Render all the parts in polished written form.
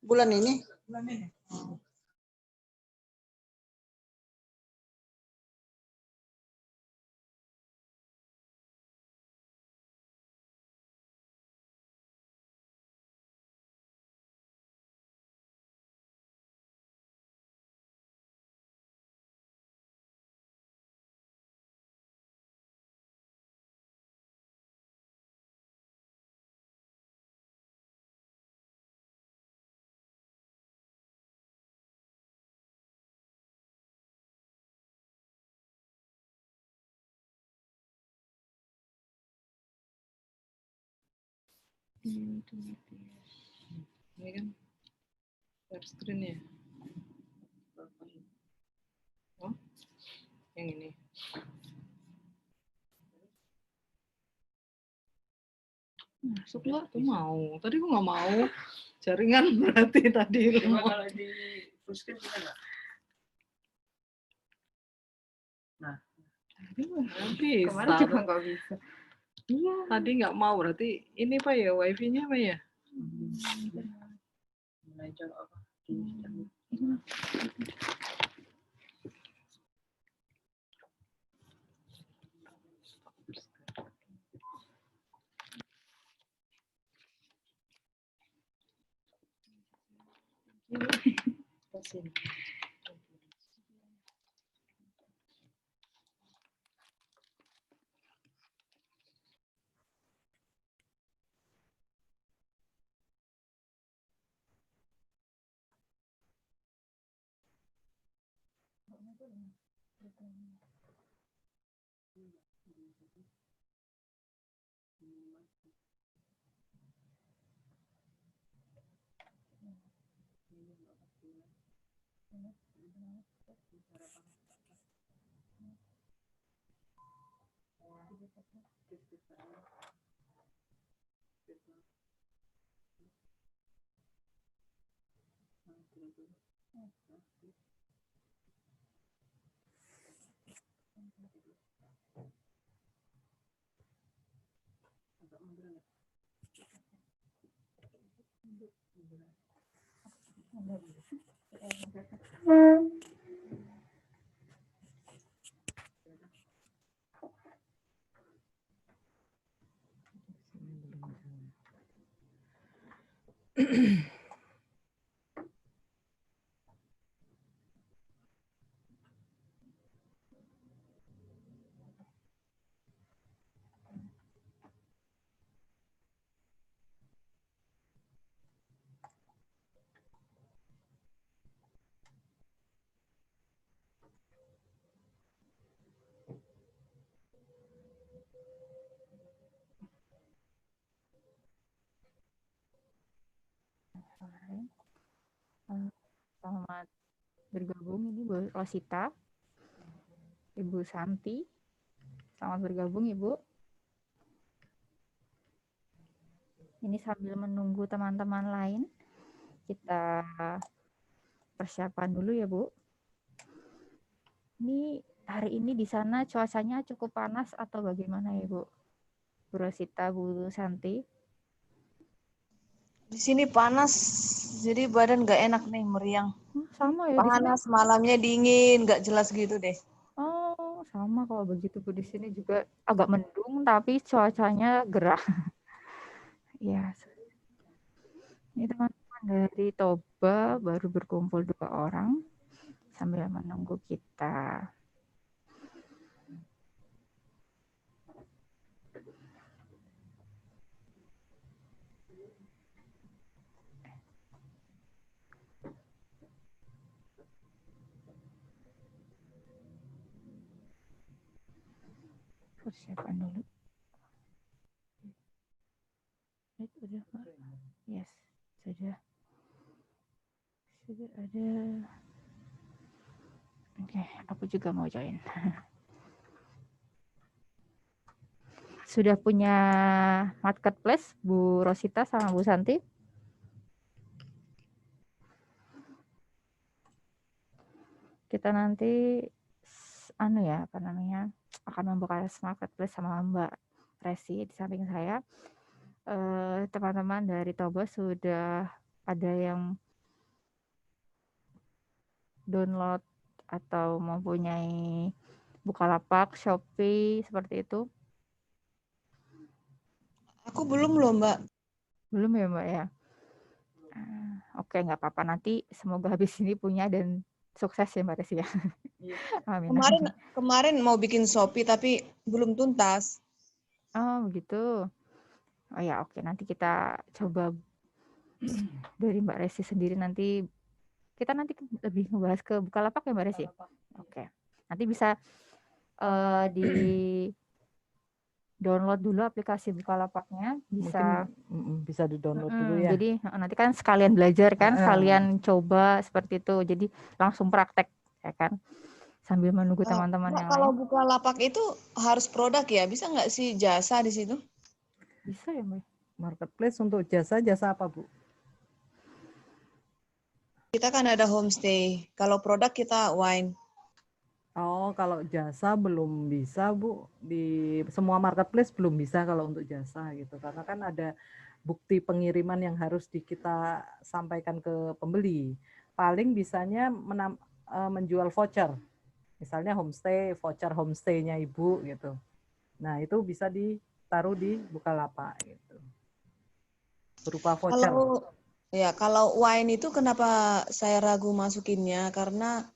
Bulan ini? Ini kan share screen ya. Oh, yang ini. Masuk nggak tuh mau. Tadi gua nggak mau. Jaringan berarti tadi. Cuma kalau di full screen bisa nggak? Nah, Tadi nggak bisa. Kemarin juga nggak bisa. Iya. Tadi nggak mau berarti ini Pak ya wifi-nya Pak ya? mulai jam apa? Selamat bergabung, ini Bu Rosita, Ibu Santi. Selamat bergabung Ibu. Ini sambil menunggu teman-teman lain, kita persiapan dulu ya Bu. Ini hari ini di sana cuacanya cukup panas atau bagaimana ya Bu? Bu Rosita, Bu Santi. Di sini panas, jadi badan nggak enak nih, meriang. Sama ya di sini. Panas, malamnya dingin, nggak jelas gitu deh. Oh, sama kalau begitu Bu. Di sini juga agak mendung tapi cuacanya gerah. Ya. Ini teman-teman dari Toba baru berkumpul 2 orang sambil menunggu kita. Persiapan dulu. Udah, Pak. Yes, sudah. Sudah ada. Oke, aku juga mau join. Sudah punya marketplace Bu Rosita sama Bu Santi? Kita nanti akan membuka marketplace sama Mbak Resi di samping saya. teman-teman dari Toba sudah ada yang download atau mempunyai Bukalapak, Shopee, seperti itu? Aku belum loh, Mbak. Belum ya, Mbak ya? Oke, nggak apa-apa. Nanti semoga habis ini punya dan sukses ya, Mbak Desi ya. Amin. Kemarin mau bikin Shopee tapi belum tuntas. Oh, begitu. Oh ya, oke. Nanti kita coba dari Mbak Resi sendiri nanti. Kita nanti lebih ngebahas ke Bukalapak ya, Mbak Resi? Oke. Nanti bisa di download dulu aplikasi Bukalapaknya, bisa Mungkin bisa di-download dulu ya. Jadi nanti kan sekalian belajar kan, sekalian coba seperti itu. Jadi langsung praktek ya kan, sambil menunggu teman-teman Mbak, yang kalau lain. Bukalapak itu harus produk ya? Bisa nggak sih jasa di situ? Bisa ya, Mbak? Marketplace untuk jasa apa, Bu? Kita kan ada homestay. Kalau produk kita wine. Oh, kalau jasa belum bisa, Bu. Di semua marketplace belum bisa kalau untuk jasa gitu. Karena kan ada bukti pengiriman yang harus kita sampaikan ke pembeli. Paling bisanya menjual voucher. Misalnya homestay, voucher homestay-nya Ibu gitu. Nah, itu bisa ditaruh di Bukalapak gitu. Berupa voucher. Kalau wine itu kenapa saya ragu masukinnya? Karena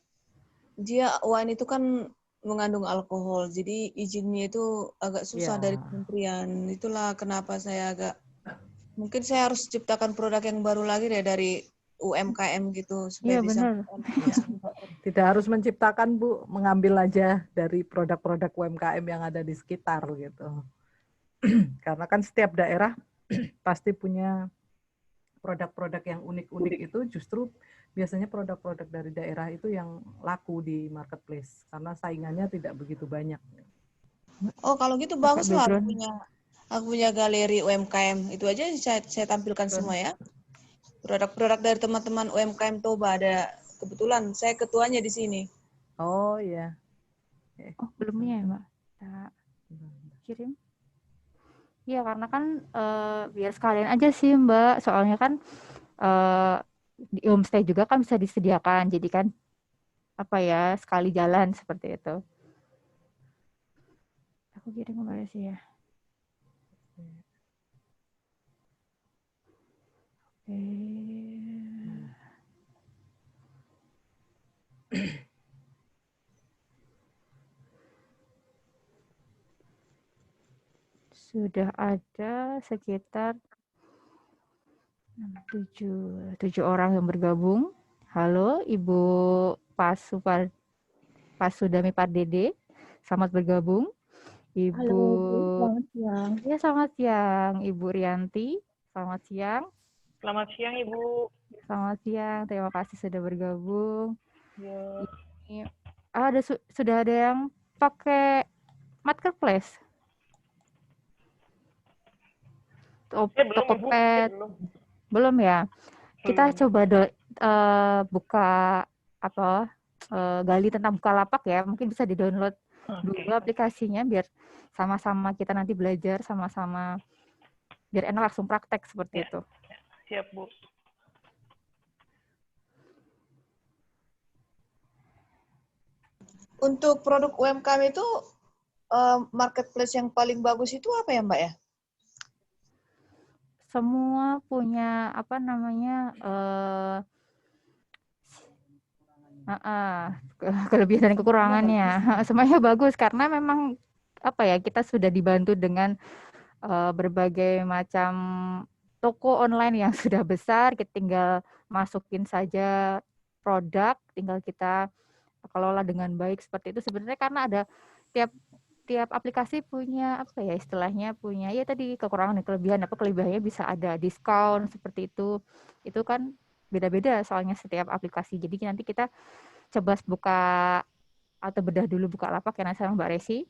dia wine itu kan mengandung alkohol, jadi izinnya itu agak susah dari kementerian. Itulah kenapa saya mungkin saya harus ciptakan produk yang baru lagi deh dari UMKM gitu supaya bisa. Benar. Tidak harus menciptakan, Bu, mengambil aja dari produk-produk UMKM yang ada di sekitar gitu. Karena kan setiap daerah pasti punya produk-produk yang unik-unik itu, justru biasanya produk-produk dari daerah itu yang laku di marketplace karena saingannya tidak begitu banyak. Oh, kalau gitu bagus lah aku punya galeri UMKM. Itu aja saya tampilkan semua ya. Produk-produk dari teman-teman UMKM Toba ada. Kebetulan saya ketuanya di sini. Oh iya. Oh, belumnya ya, Mbak. Kita kirim. Iya, karena kan biar sekalian aja sih, Mbak. Soalnya kan di homestay juga kan bisa disediakan. Jadi kan sekali jalan seperti itu. Aku kirim ke Mbak Desi ya. Sudah ada sekitar 7 orang yang bergabung. Halo, Ibu Pasudami Pardede, selamat bergabung. Ibu. Halo, selamat siang. Ya, selamat siang. Ibu Rianti, selamat siang. Selamat siang, Ibu. Selamat siang, terima kasih sudah bergabung. Ya. Ini sudah ada yang pakai marketplace. Tokopedia belum ya. Kita coba buka gali tentang Bukalapak ya. Mungkin bisa di-download dulu aplikasinya biar sama-sama kita nanti belajar sama-sama biar enak langsung praktek seperti itu. Siap, Bu. Untuk produk UMKM itu marketplace yang paling bagus itu apa ya, Mbak ya? Semua punya kelebihan dan kekurangannya. Semuanya bagus karena memang kita sudah dibantu dengan berbagai macam toko online yang sudah besar. Kita tinggal masukin saja produk, tinggal kita kelola dengan baik seperti itu. Sebenarnya karena ada tiap aplikasi punya istilahnya punya tadi kekurangan dan kelebihan. Kelebihannya bisa ada diskon seperti itu. Itu kan beda-beda soalnya setiap aplikasi. Jadi nanti kita coba buka atau bedah dulu Bukalapak ya sama Mbak Resi.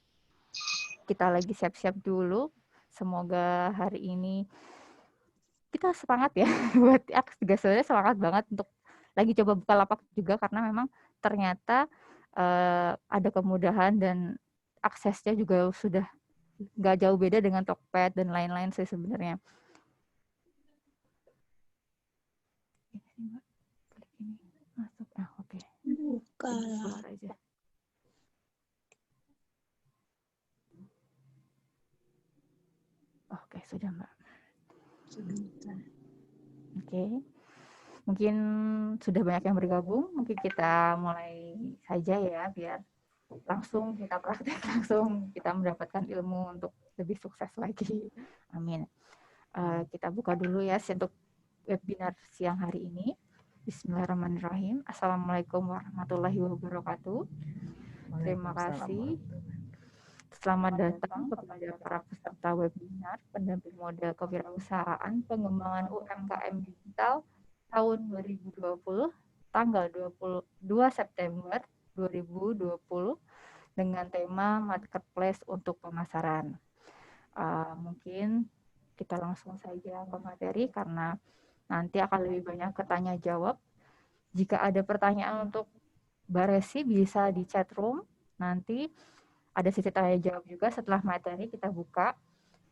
Kita lagi siap-siap dulu. Semoga hari ini kita semangat ya buat juga sebenarnya semangat banget untuk lagi coba Bukalapak juga karena memang ternyata ada kemudahan dan aksesnya juga sudah nggak jauh beda dengan Tokped dan lain-lain sih sebenarnya. Keluar aja. Oke, sudah Mbak. Oke. Mungkin sudah banyak yang bergabung. Mungkin kita mulai saja ya, biar langsung kita praktek, langsung kita mendapatkan ilmu untuk lebih sukses lagi. Amin. Kita buka dulu ya untuk webinar siang hari ini. Bismillahirrahmanirrahim. Assalamualaikum warahmatullahi wabarakatuh. Terima kasih. Selamat datang kepada para peserta webinar pendamping modal kewirausahaan pengembangan UMKM digital tahun 2020 tanggal 22 September 2020 dengan tema marketplace untuk pemasaran. Mungkin kita langsung saja ke materi karena nanti akan lebih banyak ketanya jawab. Jika ada pertanyaan untuk Mbak Resi bisa di chat room. Nanti ada sesi tanya jawab juga setelah materi kita buka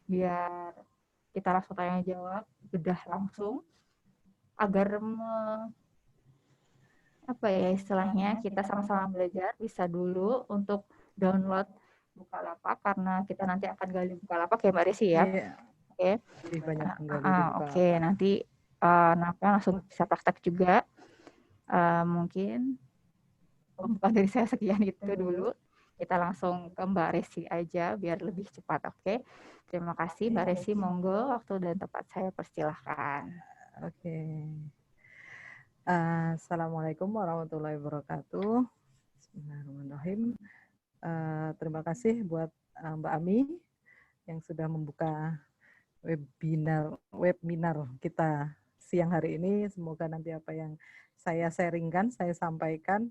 biar kita langsung tanya jawab, bedah langsung agar istilahnya kita sama-sama belajar. Bisa dulu untuk download Bukalapak karena kita nanti akan gali Bukalapak ya Mbak Resi ya. Iya. Oke. Lebih banyak menggali di Oke, nanti langsung bisa praktek juga. Mungkin pembukaan dari saya sekian itu dulu. Kita langsung ke Mbak Resi aja biar lebih cepat, oke? Terima kasih Mbak Resi, monggo waktu dan tempat saya persilahkan. Oke. Assalamualaikum warahmatullahi wabarakatuh. Bismillahirrahmanirrahim. Terima kasih buat Mbak Ami yang sudah membuka webinar kita siang hari ini. Semoga nanti apa yang saya sharingkan, saya sampaikan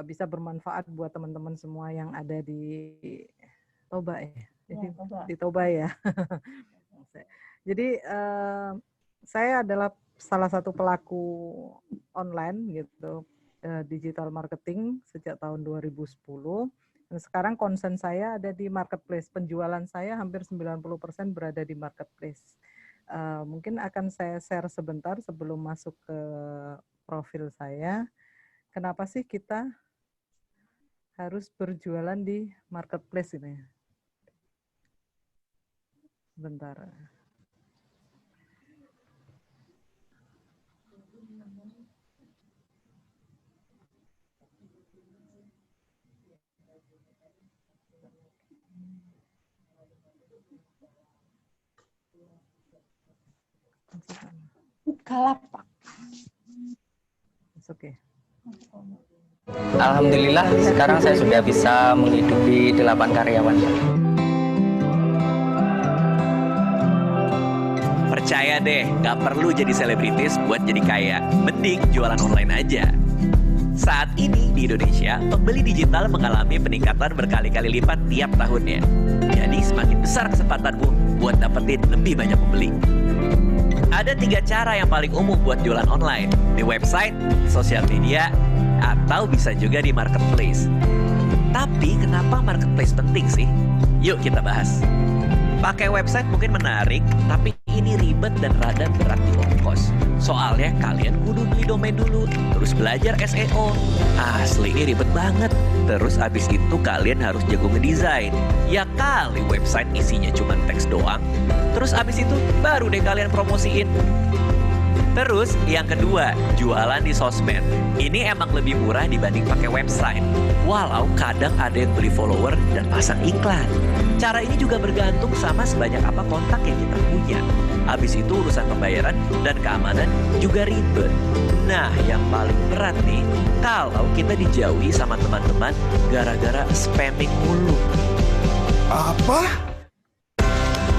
bisa bermanfaat buat teman-teman semua yang ada di Toba ya. Jadi di Toba ya. Jadi saya adalah salah satu pelaku online gitu digital marketing sejak tahun 2010. Dan sekarang concern saya ada di marketplace. Penjualan saya hampir 90% berada di marketplace. Mungkin akan saya share sebentar sebelum masuk ke profil saya. Kenapa sih kita harus berjualan di marketplace ini? Sebentar. Bukalapak. Oke. Alhamdulillah sekarang saya sudah bisa menghidupi 8 karyawan. Percaya deh, gak perlu jadi selebritis buat jadi kaya. Mending jualan online aja. Saat ini di Indonesia, pembeli digital mengalami peningkatan berkali-kali lipat tiap tahunnya. Jadi semakin besar kesempatanmu buat dapetin lebih banyak pembeli. Ada 3 cara yang paling umum buat jualan online. Di website, sosial media, atau bisa juga di marketplace. Tapi kenapa marketplace penting sih? Yuk kita bahas. Pakai website mungkin menarik, tapi ini ribet dan rada berat di ongkos. Soalnya kalian kudu beli domain dulu, terus belajar SEO. Asli ini ribet banget. Terus abis itu kalian harus jago ngedesain. Ya kali website isinya cuma teks doang. Terus abis itu baru deh kalian promosiin. Terus yang kedua, jualan di sosmed. Ini emang lebih murah dibanding pakai website. Walau kadang ada yang beli follower dan pasang iklan. Cara ini juga bergantung sama sebanyak apa kontak yang kita punya. Habis itu urusan pembayaran dan keamanan juga ribet. Nah, yang paling berat nih, kalau kita dijauhi sama teman-teman gara-gara spamming mulu. Apa?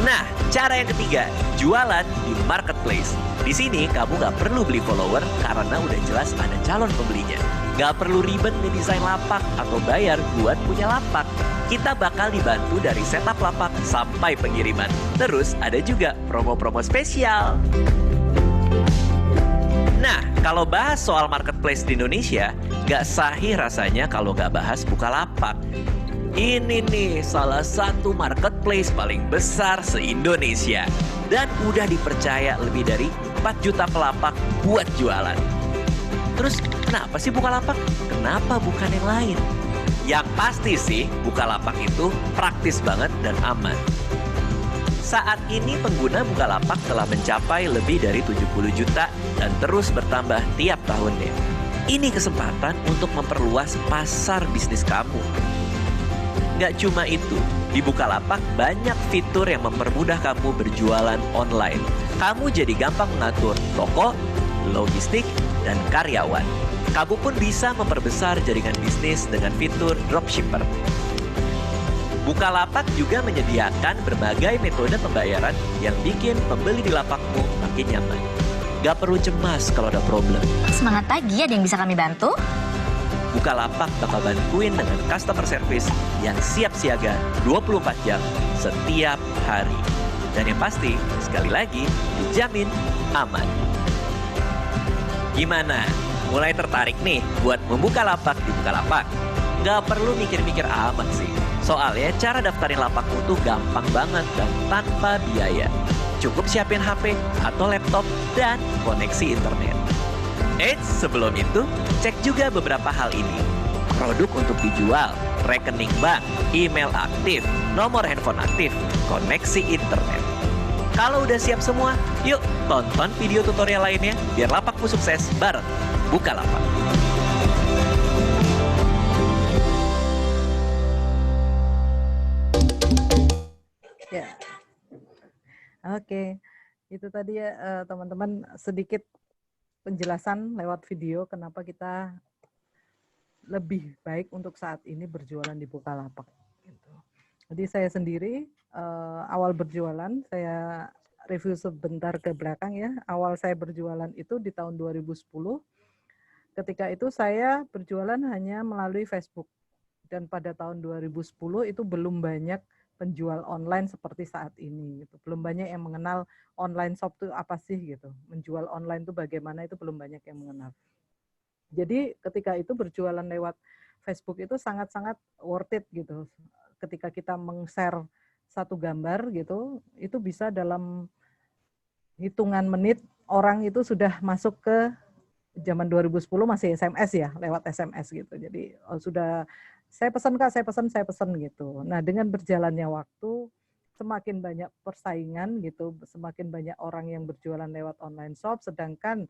Nah, cara yang ketiga, jualan di marketplace. Di sini kamu gak perlu beli follower karena udah jelas ada calon pembelinya. Gak perlu ribet ngedesain lapak atau bayar buat punya lapak. Kita bakal dibantu dari setup lapak sampai pengiriman. Terus ada juga promo-promo spesial. Nah, kalau bahas soal marketplace di Indonesia, gak sahih rasanya kalau gak bahas Bukalapak. Ini nih salah satu marketplace paling besar se-Indonesia. Dan udah dipercaya lebih dari 4 juta pelapak buat jualan. Terus Kenapa sih Bukalapak? Kenapa bukan yang lain? Yang pasti sih, Bukalapak itu praktis banget dan aman. Saat ini pengguna Bukalapak telah mencapai lebih dari 70 juta dan terus bertambah tiap tahunnya. Ini kesempatan untuk memperluas pasar bisnis kamu. Nggak cuma itu, di Bukalapak banyak fitur yang mempermudah kamu berjualan online. Kamu jadi gampang mengatur toko, logistik, dan karyawan. Kamu pun bisa memperbesar jaringan bisnis dengan fitur dropshipper. Bukalapak juga menyediakan berbagai metode pembayaran yang bikin pembeli di lapakmu makin nyaman. Gak perlu cemas kalau ada problem. Semangat pagi, ada yang bisa kami bantu? Bukalapak bakal bantuin dengan customer service yang siap siaga 24 jam setiap hari. Dan yang pasti, sekali lagi, dijamin aman. Gimana? Mulai tertarik nih buat membuka lapak di Bukalapak? Gak perlu mikir-mikir amat sih. Soalnya cara daftarin lapakmu tuh gampang banget dan tanpa biaya. Cukup siapin HP atau laptop dan koneksi internet. Eits, sebelum itu, cek juga beberapa hal ini. Produk untuk dijual, rekening bank, email aktif, nomor handphone aktif, koneksi internet. Kalau udah siap semua, yuk tonton video tutorial lainnya biar lapakmu sukses bareng Bukalapak. Ya, oke. Itu tadi ya teman-teman sedikit penjelasan lewat video kenapa kita lebih baik untuk saat ini berjualan di Bukalapak. Gitu. Jadi saya sendiri awal berjualan, saya review sebentar ke belakang ya. Awal saya berjualan itu di tahun 2010. Ketika itu saya berjualan hanya melalui Facebook. Dan pada tahun 2010 itu belum banyak penjual online seperti saat ini gitu. Belum banyak yang mengenal online shop itu apa sih gitu. Menjual online itu bagaimana itu belum banyak yang mengenal. Jadi ketika itu berjualan lewat Facebook itu sangat-sangat worth it gitu. Ketika kita meng-share satu gambar gitu, itu bisa dalam hitungan menit orang itu sudah masuk ke zaman 2010 masih SMS ya, lewat SMS gitu. Jadi sudah saya pesan Kak, saya pesan gitu. Nah, dengan berjalannya waktu, semakin banyak persaingan gitu, semakin banyak orang yang berjualan lewat online shop, sedangkan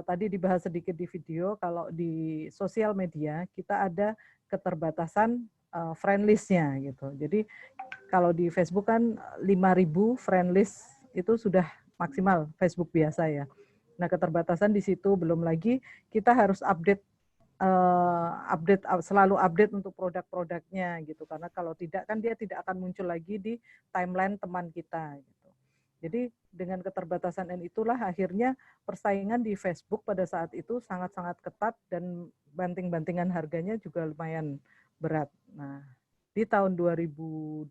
tadi dibahas sedikit di video, kalau di sosial media kita ada keterbatasan friend list-nya gitu. Jadi kalau di Facebook kan 5.000 friend list itu sudah maksimal Facebook biasa ya. Nah, keterbatasan di situ, belum lagi kita harus selalu update untuk produk-produknya gitu, karena kalau tidak kan dia tidak akan muncul lagi di timeline teman kita gitu. Jadi dengan keterbatasan itulah akhirnya persaingan di Facebook pada saat itu sangat-sangat ketat dan banting-bantingan harganya juga lumayan berat. Nah, di tahun 2012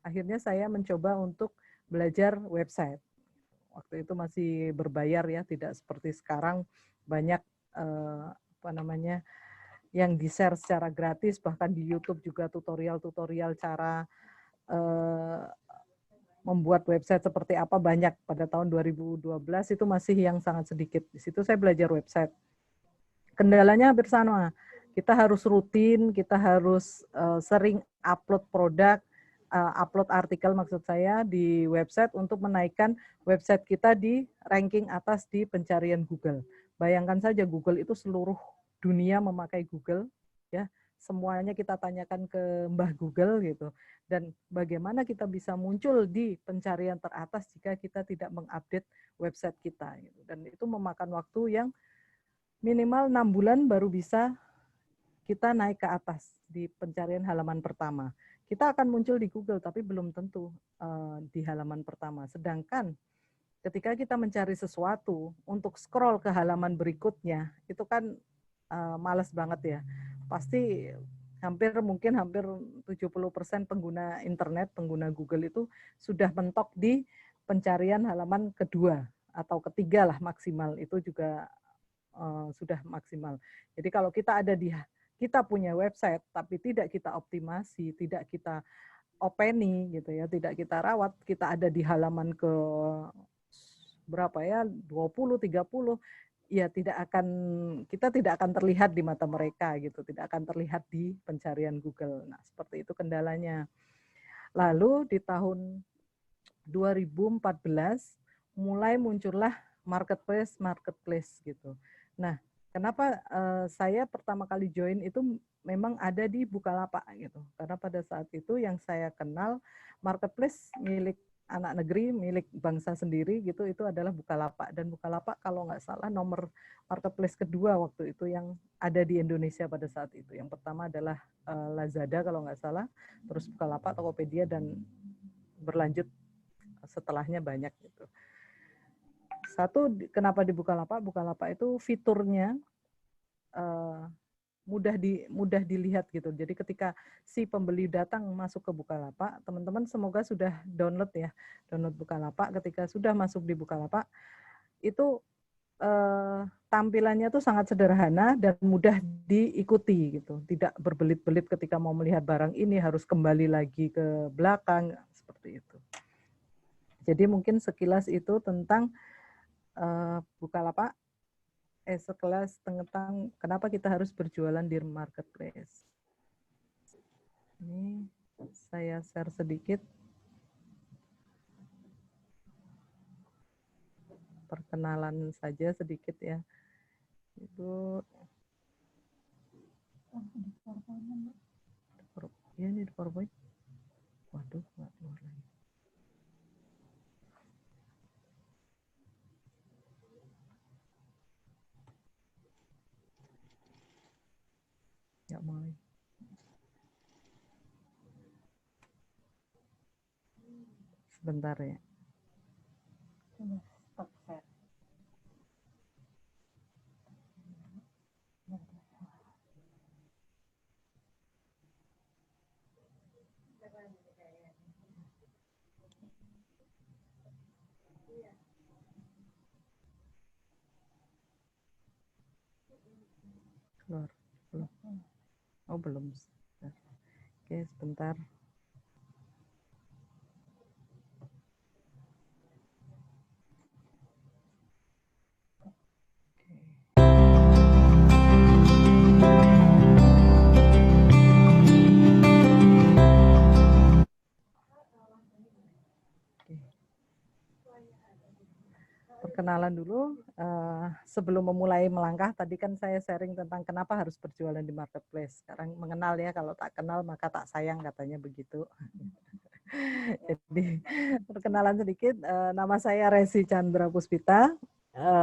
akhirnya saya mencoba untuk belajar website. Waktu itu masih berbayar ya, tidak seperti sekarang banyak yang di-share secara gratis, bahkan di YouTube juga tutorial-tutorial cara membuat website seperti apa banyak. Pada tahun 2012 itu masih yang sangat sedikit. Di situ saya belajar website. Kendalanya hampir sama. Kita harus rutin, kita harus sering upload produk, upload artikel maksud saya di website untuk menaikkan website kita di ranking atas di pencarian Google. Bayangkan saja Google itu seluruh dunia memakai Google, ya semuanya kita tanyakan ke Mbah Google gitu. Dan bagaimana kita bisa muncul di pencarian teratas jika kita tidak mengupdate website kita. Gitu. Dan itu memakan waktu yang minimal 6 bulan baru bisa kita naik ke atas di pencarian halaman pertama. Kita akan muncul di Google, tapi belum tentu di halaman pertama. Sedangkan ketika kita mencari sesuatu, untuk scroll ke halaman berikutnya, itu kan males banget ya. Pasti hampir 70% pengguna internet, pengguna Google itu sudah mentok di pencarian halaman kedua atau ketiga lah maksimal. Itu juga sudah maksimal. Jadi kalau kita kita punya website tapi tidak kita optimasi, tidak kita openi gitu ya, tidak kita rawat, kita ada di halaman ke berapa ya, 20, 30, ya kita tidak akan terlihat di mata mereka gitu, tidak akan terlihat di pencarian Google. Nah, seperti itu kendalanya. Lalu di tahun 2014 mulai muncullah marketplace gitu. Nah, kenapa saya pertama kali join itu memang ada di Bukalapak gitu. Karena pada saat itu yang saya kenal marketplace milik anak negeri, milik bangsa sendiri gitu, itu adalah Bukalapak. Dan Bukalapak kalau nggak salah nomor marketplace kedua waktu itu yang ada di Indonesia pada saat itu. Yang pertama adalah Lazada kalau nggak salah, terus Bukalapak, Tokopedia, dan berlanjut setelahnya banyak gitu. Satu, kenapa di Bukalapak? Bukalapak itu fiturnya mudah dilihat gitu. Jadi ketika si pembeli datang masuk ke Bukalapak, teman-teman semoga sudah download Bukalapak. Ketika sudah masuk di Bukalapak, itu tampilannya tuh sangat sederhana dan mudah diikuti gitu. Tidak berbelit-belit ketika mau melihat barang ini harus kembali lagi ke belakang seperti itu. Jadi mungkin sekilas itu tentang Bukalapak. Sekelas tentang kenapa kita harus berjualan di marketplace. Ini saya share sedikit. Perkenalan saja sedikit ya. Itu ya ini di PowerPoint. Waduh, nggak keluar lagi. Ya mulai. Sebentar ya. Stop share. Keluar. Belum. Oh, belum. Oke, sebentar. Perkenalan dulu, sebelum memulai melangkah, tadi kan saya sharing tentang kenapa harus berjualan di marketplace. Sekarang mengenal ya, kalau tak kenal maka tak sayang, katanya begitu. Jadi perkenalan sedikit, nama saya Resi Chandra Puspita,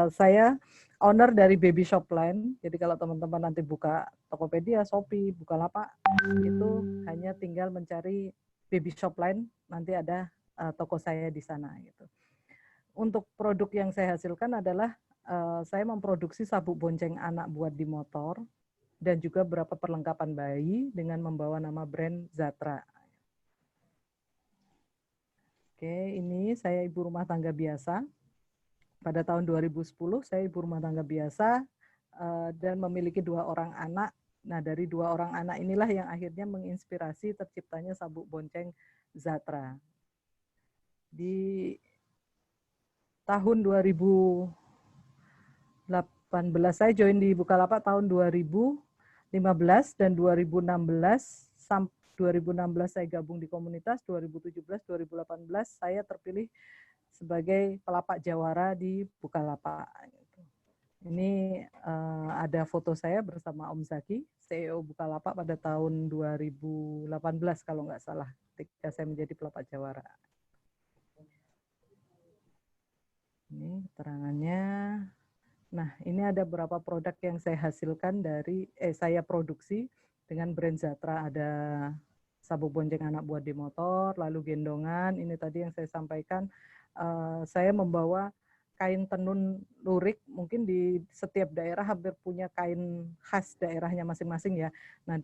saya owner dari Baby Shopline. Jadi kalau teman-teman nanti buka Tokopedia, Shopee, Bukalapak, itu hanya tinggal mencari Baby Shopline, nanti ada toko saya di sana gitu. Untuk produk yang saya hasilkan adalah saya memproduksi sabuk bonceng anak buat di motor dan juga beberapa perlengkapan bayi dengan membawa nama brand Zatra. Oke, ini saya ibu rumah tangga biasa. Pada tahun 2010 saya ibu rumah tangga biasa dan memiliki 2 orang anak. Nah, dari 2 orang anak inilah yang akhirnya menginspirasi terciptanya sabuk bonceng Zatra. Di tahun 2018 saya join di Bukalapak tahun 2015 dan 2016 sampai 2016 saya gabung di komunitas, 2017 2018 saya terpilih sebagai pelapak jawara di Bukalapak. Ini ada foto saya bersama Om Zaki, CEO Bukalapak pada tahun 2018 kalau nggak salah, ketika saya menjadi pelapak jawara. Ini keterangannya. Nah, ini ada beberapa produk yang saya hasilkan dari saya produksi dengan brand Zatra. Ada sabuk bonceng anak buat di motor, lalu gendongan. Ini tadi yang saya sampaikan. Saya membawa kain tenun lurik. Mungkin di setiap daerah hampir punya kain khas daerahnya masing-masing ya. Nah,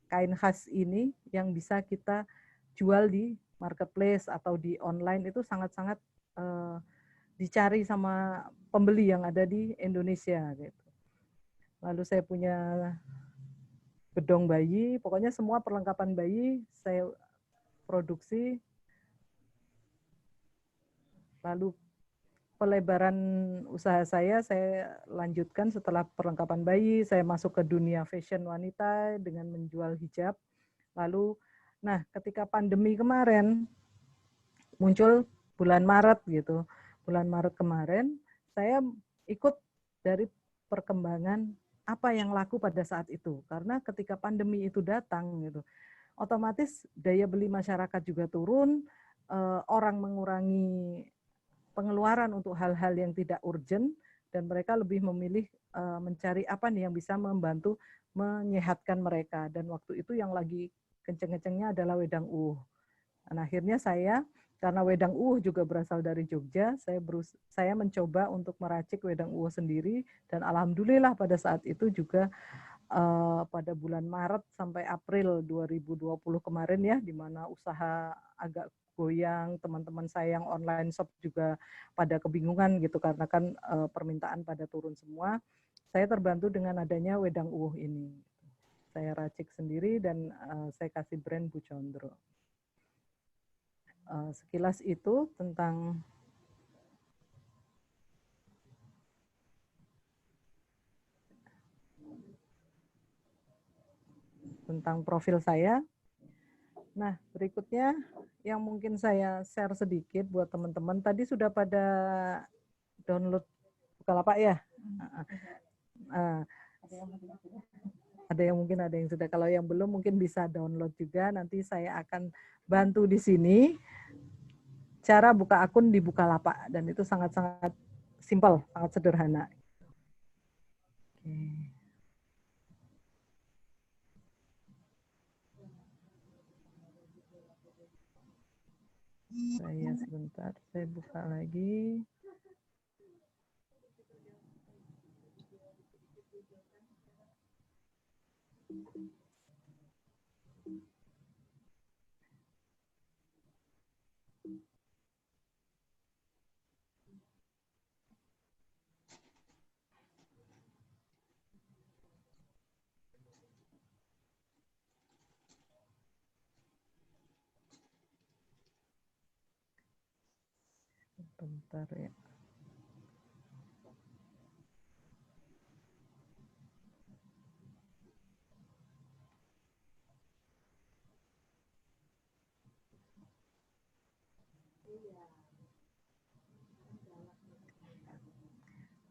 kain khas ini yang bisa kita jual di marketplace atau di online itu sangat-sangat dicari sama pembeli yang ada di Indonesia gitu. Lalu saya punya bedong bayi, pokoknya semua perlengkapan bayi saya produksi. Lalu pelebaran usaha saya lanjutkan setelah perlengkapan bayi, saya masuk ke dunia fashion wanita dengan menjual hijab. Lalu, nah ketika pandemi kemarin, muncul bulan Maret gitu. Bulan Maret kemarin, saya ikut dari perkembangan apa yang laku pada saat itu. Karena ketika pandemi itu datang gitu, otomatis daya beli masyarakat juga turun, orang mengurangi pengeluaran untuk hal-hal yang tidak urgent, dan mereka lebih memilih mencari apa nih yang bisa membantu menyehatkan mereka. Dan waktu itu yang lagi kenceng-kencengnya adalah wedang uwuh. Dan akhirnya saya, karena wedang uwuh juga berasal dari Jogja, saya mencoba untuk meracik wedang uwuh sendiri, dan alhamdulillah pada saat itu juga pada bulan Maret sampai April 2020 kemarin ya, di mana usaha agak goyang, teman-teman saya yang online shop juga pada kebingungan gitu karena kan permintaan pada turun semua. Saya terbantu dengan adanya wedang uwuh ini. Saya racik sendiri dan saya kasih brand Bu Condro. Sekilas itu tentang profil saya. Nah, berikutnya yang mungkin saya share sedikit buat teman-teman. Tadi sudah pada download Bukalapak ya? Ada yang sudah. Kalau yang belum mungkin bisa download juga. Nanti saya akan bantu di sini cara buka akun di Bukalapak. Dan itu sangat-sangat simpel, sangat sederhana. Oke. Saya sebentar, saya buka lagi. Bentar ya.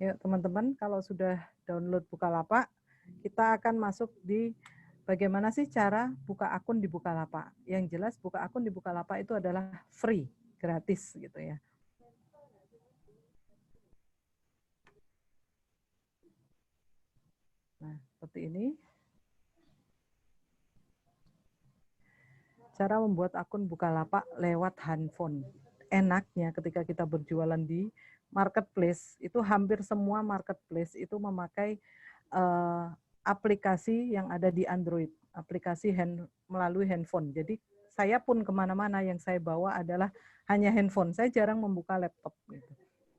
Yuk teman-teman, kalau sudah download Bukalapak, kita akan masuk di bagaimana sih cara buka akun di Bukalapak. Yang jelas buka akun di Bukalapak itu adalah free, gratis gitu ya. Nah, seperti ini. Cara membuat akun Bukalapak lewat handphone. Enaknya ketika kita berjualan di marketplace, itu hampir semua marketplace itu memakai aplikasi yang ada di Android, aplikasi melalui handphone. Jadi saya pun kemana-mana yang saya bawa adalah hanya handphone. Saya jarang membuka laptop. Gitu.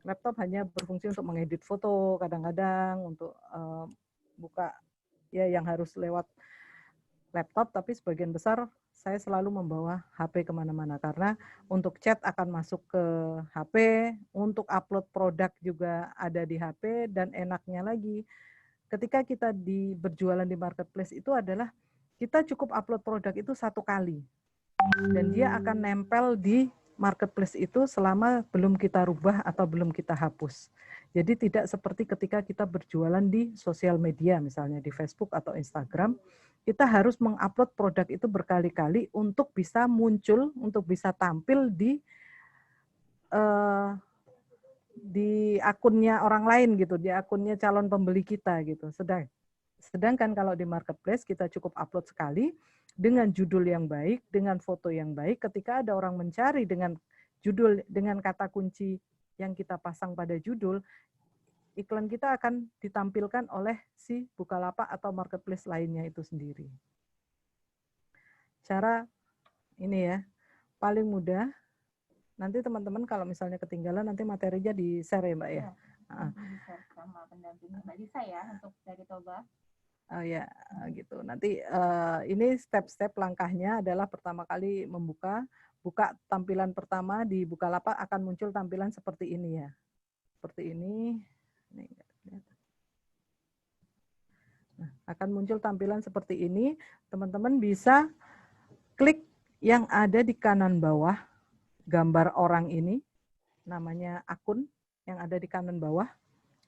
Laptop hanya berfungsi untuk mengedit foto, kadang-kadang untuk buka ya yang harus lewat laptop, tapi sebagian besar saya selalu membawa HP kemana-mana karena untuk chat akan masuk ke HP, untuk upload produk juga ada di HP, dan enaknya lagi ketika kita berjualan di marketplace itu adalah kita cukup upload produk itu 1 kali dan dia akan nempel di marketplace itu selama belum kita rubah atau belum kita hapus. Jadi tidak seperti ketika kita berjualan di sosial media, misalnya di Facebook atau Instagram, kita harus mengupload produk itu berkali-kali untuk bisa muncul, untuk bisa tampil di akunnya orang lain gitu, di akunnya calon pembeli kita gitu. Sedangkan kalau di marketplace kita cukup upload sekali dengan judul yang baik, dengan foto yang baik, ketika ada orang mencari dengan judul, dengan kata kunci yang kita pasang pada judul, iklan kita akan ditampilkan oleh si Bukalapak atau marketplace lainnya itu sendiri. Cara ini ya, paling mudah. Nanti teman-teman kalau misalnya ketinggalan, nanti materinya di-share ya Mbak ya? Di-share sama pendamping Mbak Lisa ya, untuk dari Toba. Oh ya, gitu. Nanti ini step-step langkahnya adalah pertama kali buka tampilan pertama di Bukalapak akan muncul tampilan seperti ini ya. seperti ini. Nah, akan muncul tampilan seperti ini. Teman-teman bisa klik yang ada di kanan bawah, gambar orang ini, namanya akun yang ada di kanan bawah,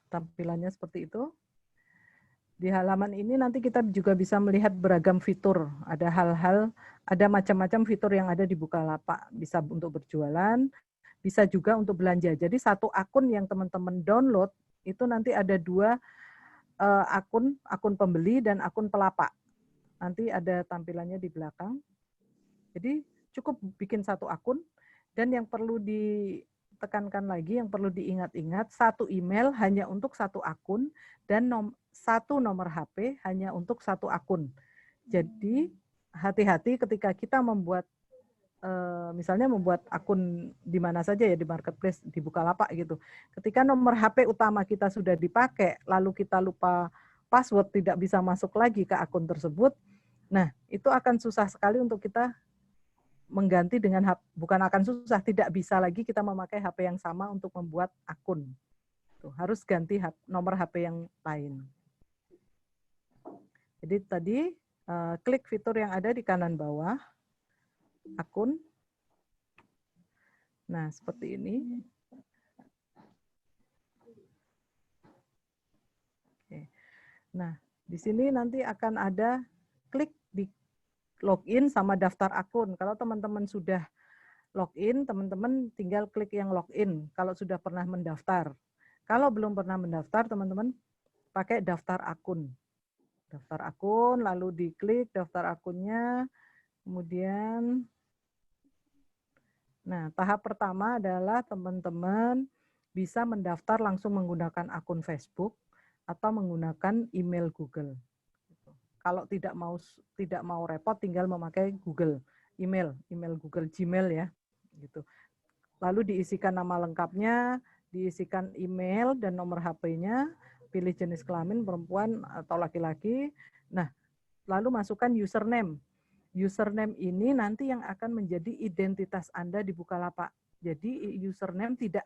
tampilannya seperti itu. Di halaman ini nanti kita juga bisa melihat beragam fitur. Ada hal-hal, ada macam-macam fitur yang ada di Bukalapak. Bisa untuk berjualan, bisa juga untuk belanja. Jadi satu akun yang teman-teman download, itu nanti ada dua akun pembeli dan akun pelapak. Nanti ada tampilannya di belakang. Jadi cukup bikin satu akun, dan yang perlu ditekankan lagi, yang perlu diingat-ingat, satu email hanya untuk satu akun, dan satu nomor HP hanya untuk satu akun. Jadi hati-hati ketika kita membuat, misalnya membuat akun di mana saja ya, di marketplace, di Bukalapak gitu. Ketika nomor HP utama kita sudah dipakai, lalu kita lupa password, tidak bisa masuk lagi ke akun tersebut, nah itu akan susah sekali untuk kita mengganti dengan bukan akan susah, tidak bisa lagi kita memakai HP yang sama untuk membuat akun. Tuh, harus ganti nomor HP yang lain. Jadi tadi klik fitur yang ada di kanan bawah, akun. Nah, seperti ini. Oke. Nah, di sini nanti akan ada klik di login sama daftar akun. Kalau teman-teman sudah login, teman-teman tinggal klik yang login kalau sudah pernah mendaftar. Kalau belum pernah mendaftar, teman-teman pakai daftar akun. Daftar akun, lalu diklik daftar akunnya, kemudian nah, tahap pertama adalah teman-teman bisa mendaftar langsung menggunakan akun Facebook atau menggunakan email Google. Kalau tidak mau repot, tinggal memakai Google email Google Gmail ya, gitu. Lalu diisikan nama lengkapnya, diisikan email dan nomor HP-nya, pilih jenis kelamin perempuan atau laki-laki. Nah, lalu masukkan username. Username ini nanti yang akan menjadi identitas Anda di Bukalapak. Jadi username tidak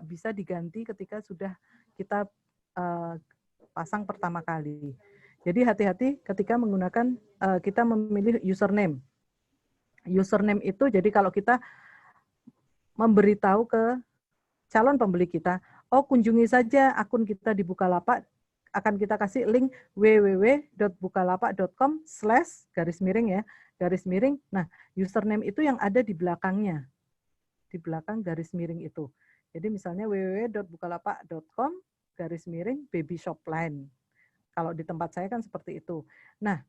bisa diganti ketika sudah kita pasang pertama kali. Jadi hati-hati ketika menggunakan, kita memilih username. Username itu jadi kalau kita memberitahu ke calon pembeli kita, oh kunjungi saja akun kita di Bukalapak, akan kita kasih link www.bukalapak.com/, nah username itu yang ada di belakangnya, di belakang garis miring itu. Jadi misalnya www.bukalapak.com/babyshopline. Kalau di tempat saya kan seperti itu. Nah,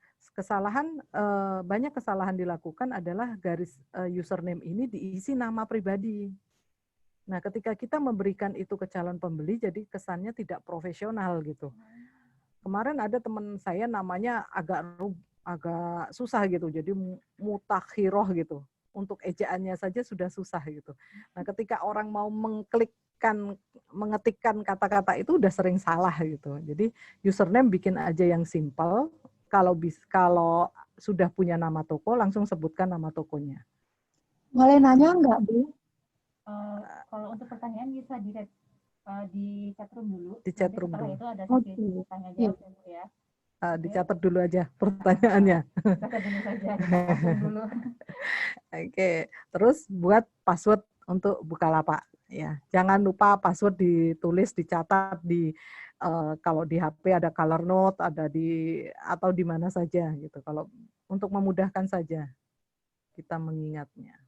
banyak kesalahan dilakukan adalah garis username ini diisi nama pribadi. Nah, ketika kita memberikan itu ke calon pembeli, jadi kesannya tidak profesional gitu. Kemarin ada teman saya namanya agak susah gitu, jadi Mutakhiroh gitu. Untuk ejaannya saja sudah susah gitu. Nah, ketika orang mau mengetikkan kata-kata itu udah sering salah gitu. Jadi username bikin aja yang simple. Kalau sudah punya nama toko, langsung sebutkan nama tokonya. Boleh nanya nggak, Bu? Kalau untuk pertanyaan bisa di chatroom dulu. Di chatroom dulu. Itu ada sesi tanya jawab ya. Dicatat dulu aja pertanyaannya. Catat dulu saja. Dulu. Oke, terus buat password untuk Bukalapak. Ya, jangan lupa password ditulis, dicatat kalau di HP ada color note, atau di mana saja gitu. Kalau untuk memudahkan saja kita mengingatnya.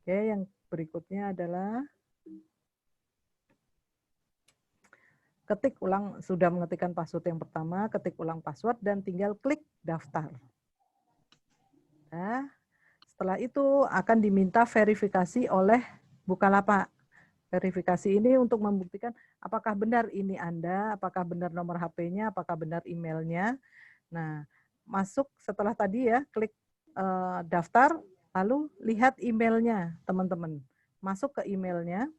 Oke, yang berikutnya adalah ketik ulang, sudah mengetikkan password yang pertama, ketik ulang password dan tinggal klik daftar. Nah, setelah itu akan diminta verifikasi oleh Bukalapak. Verifikasi ini untuk membuktikan apakah benar ini Anda, apakah benar nomor HP-nya, apakah benar emailnya. Nah, masuk setelah tadi ya, klik daftar, lalu lihat emailnya teman-teman. Masuk ke emailnya,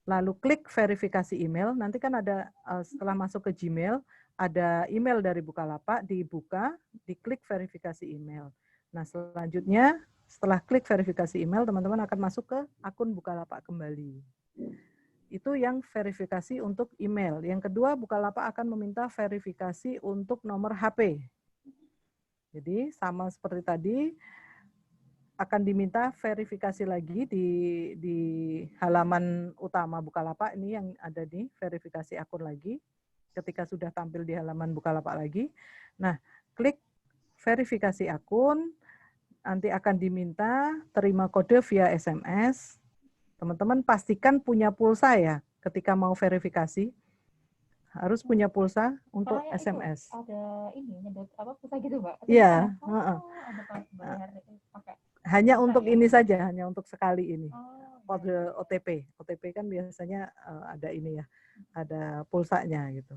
lalu klik verifikasi email. Nanti kan ada, setelah masuk ke Gmail, ada email dari Bukalapak, dibuka, diklik verifikasi email. Nah, selanjutnya setelah klik verifikasi email, teman-teman akan masuk ke akun Bukalapak kembali. Itu yang verifikasi untuk email. Yang kedua, Bukalapak akan meminta verifikasi untuk nomor HP. Jadi sama seperti tadi, akan diminta verifikasi lagi di halaman utama Bukalapak. Ini yang ada di verifikasi akun lagi. Ketika sudah tampil di halaman Bukalapak lagi. Nah, klik verifikasi akun, nanti akan diminta terima kode via SMS. Teman-teman pastikan punya pulsa ya ketika mau verifikasi. Harus punya pulsa untuk SMS. Ada ini nyedot apa pulsa gitu, Mbak? Iya, ada bayar pakai. hanya untuk ini saja, hanya untuk sekali ini. Kode OTP. OTP kan biasanya ada ini ya, ada pulsanya gitu.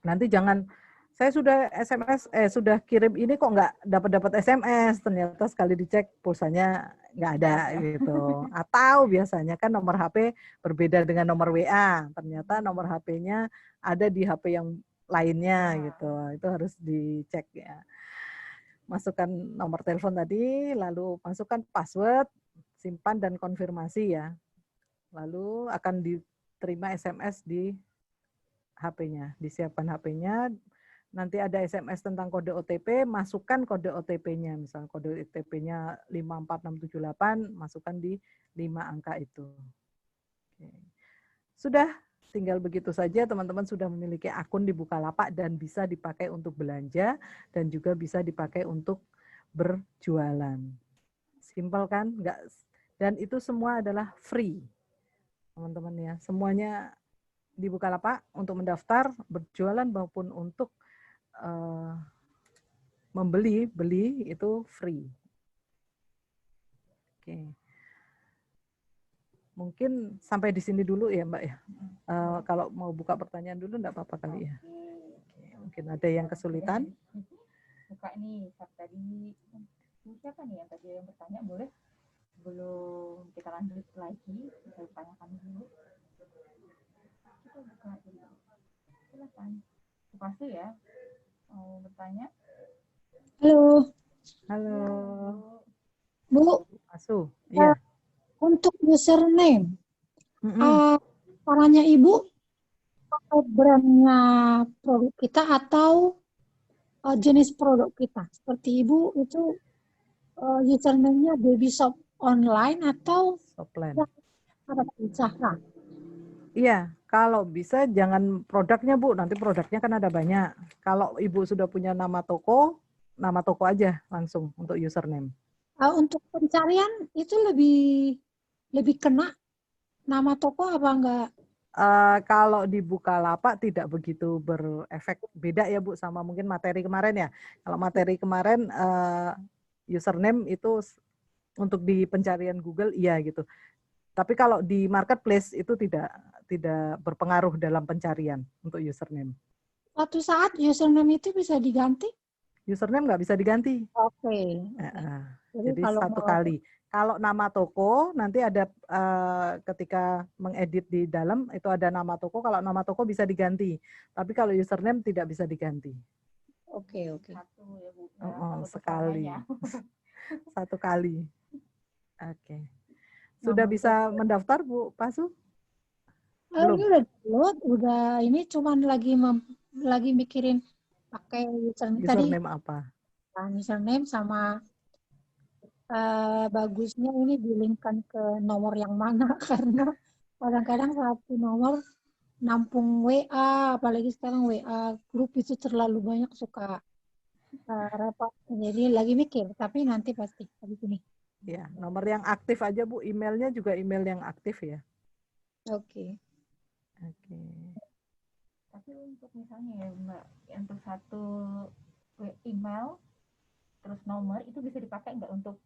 Nanti jangan saya sudah SMS, sudah kirim ini kok nggak dapat SMS, ternyata sekali dicek pulsanya nggak ada gitu. Atau biasanya kan nomor HP berbeda dengan nomor WA, ternyata nomor HP-nya ada di HP yang lainnya gitu. Itu harus dicek ya. Masukkan nomor telepon tadi, lalu masukkan password, simpan dan konfirmasi ya. Lalu akan diterima SMS di HP-nya, disiapkan HP-nya. Nanti ada SMS tentang kode OTP, masukkan kode OTP-nya. Misalnya kode OTP-nya 54678, masukkan di 5 angka itu. Oke. Sudah, tinggal begitu saja teman-teman sudah memiliki akun di Bukalapak dan bisa dipakai untuk belanja dan juga bisa dipakai untuk berjualan. Simpel kan? Enggak. Dan itu semua adalah free. Teman-teman ya, semuanya di Bukalapak untuk mendaftar, berjualan maupun untuk beli itu free. Oke. Mungkin sampai di sini dulu ya Mbak ya. Kalau mau buka pertanyaan dulu enggak apa-apa kali ya. Oke. Mungkin ada yang kesulitan. Buka nih, tadi siapa nih yang tadi yang bertanya, boleh? Sebelum kita lanjut lagi, saya tanyakan dulu. Kita buka dulu. Silakan. Pasti ya. Mau bertanya? Halo. Bu. Asu. Iya. Untuk username, caranya Ibu pakai brandnya produk kita atau jenis produk kita? Seperti Ibu itu username-nya Baby Shop Online atau Shopline. ada usaha? Iya, kalau bisa jangan produknya Bu, nanti produknya kan ada banyak. Kalau Ibu sudah punya nama toko aja langsung untuk username. Untuk pencarian itu lebih kena nama toko apa enggak? Kalau di Bukalapak tidak begitu berefek, beda ya Bu sama mungkin materi kemarin ya. Kalau materi kemarin username itu untuk di pencarian Google iya gitu. Tapi kalau di marketplace itu tidak berpengaruh dalam pencarian untuk username. Suatu saat username itu bisa diganti? Username nggak bisa diganti. Oke. Jadi satu kali. Kalau nama toko nanti ada ketika mengedit di dalam itu ada nama toko. Kalau nama toko bisa diganti. Tapi kalau username tidak bisa diganti. Oke. Satu ya Bu. Sekali. Satu kali. Oke. Sudah bisa mendaftar Bu Pasu? Ini udah download, ini cuman lagi mikirin pakai username tadi. Username apa? Username sama bagusnya ini dilingkan ke nomor yang mana karena kadang-kadang satu nomor nampung WA, apalagi sekarang WA grup itu terlalu banyak suka repot. Jadi lagi mikir, tapi nanti pasti habis ini. Ya, nomor yang aktif aja Bu, emailnya juga email yang aktif ya. Oke. Tapi untuk misalnya ya Mbak, untuk satu email terus nomor itu bisa dipakai nggak untuk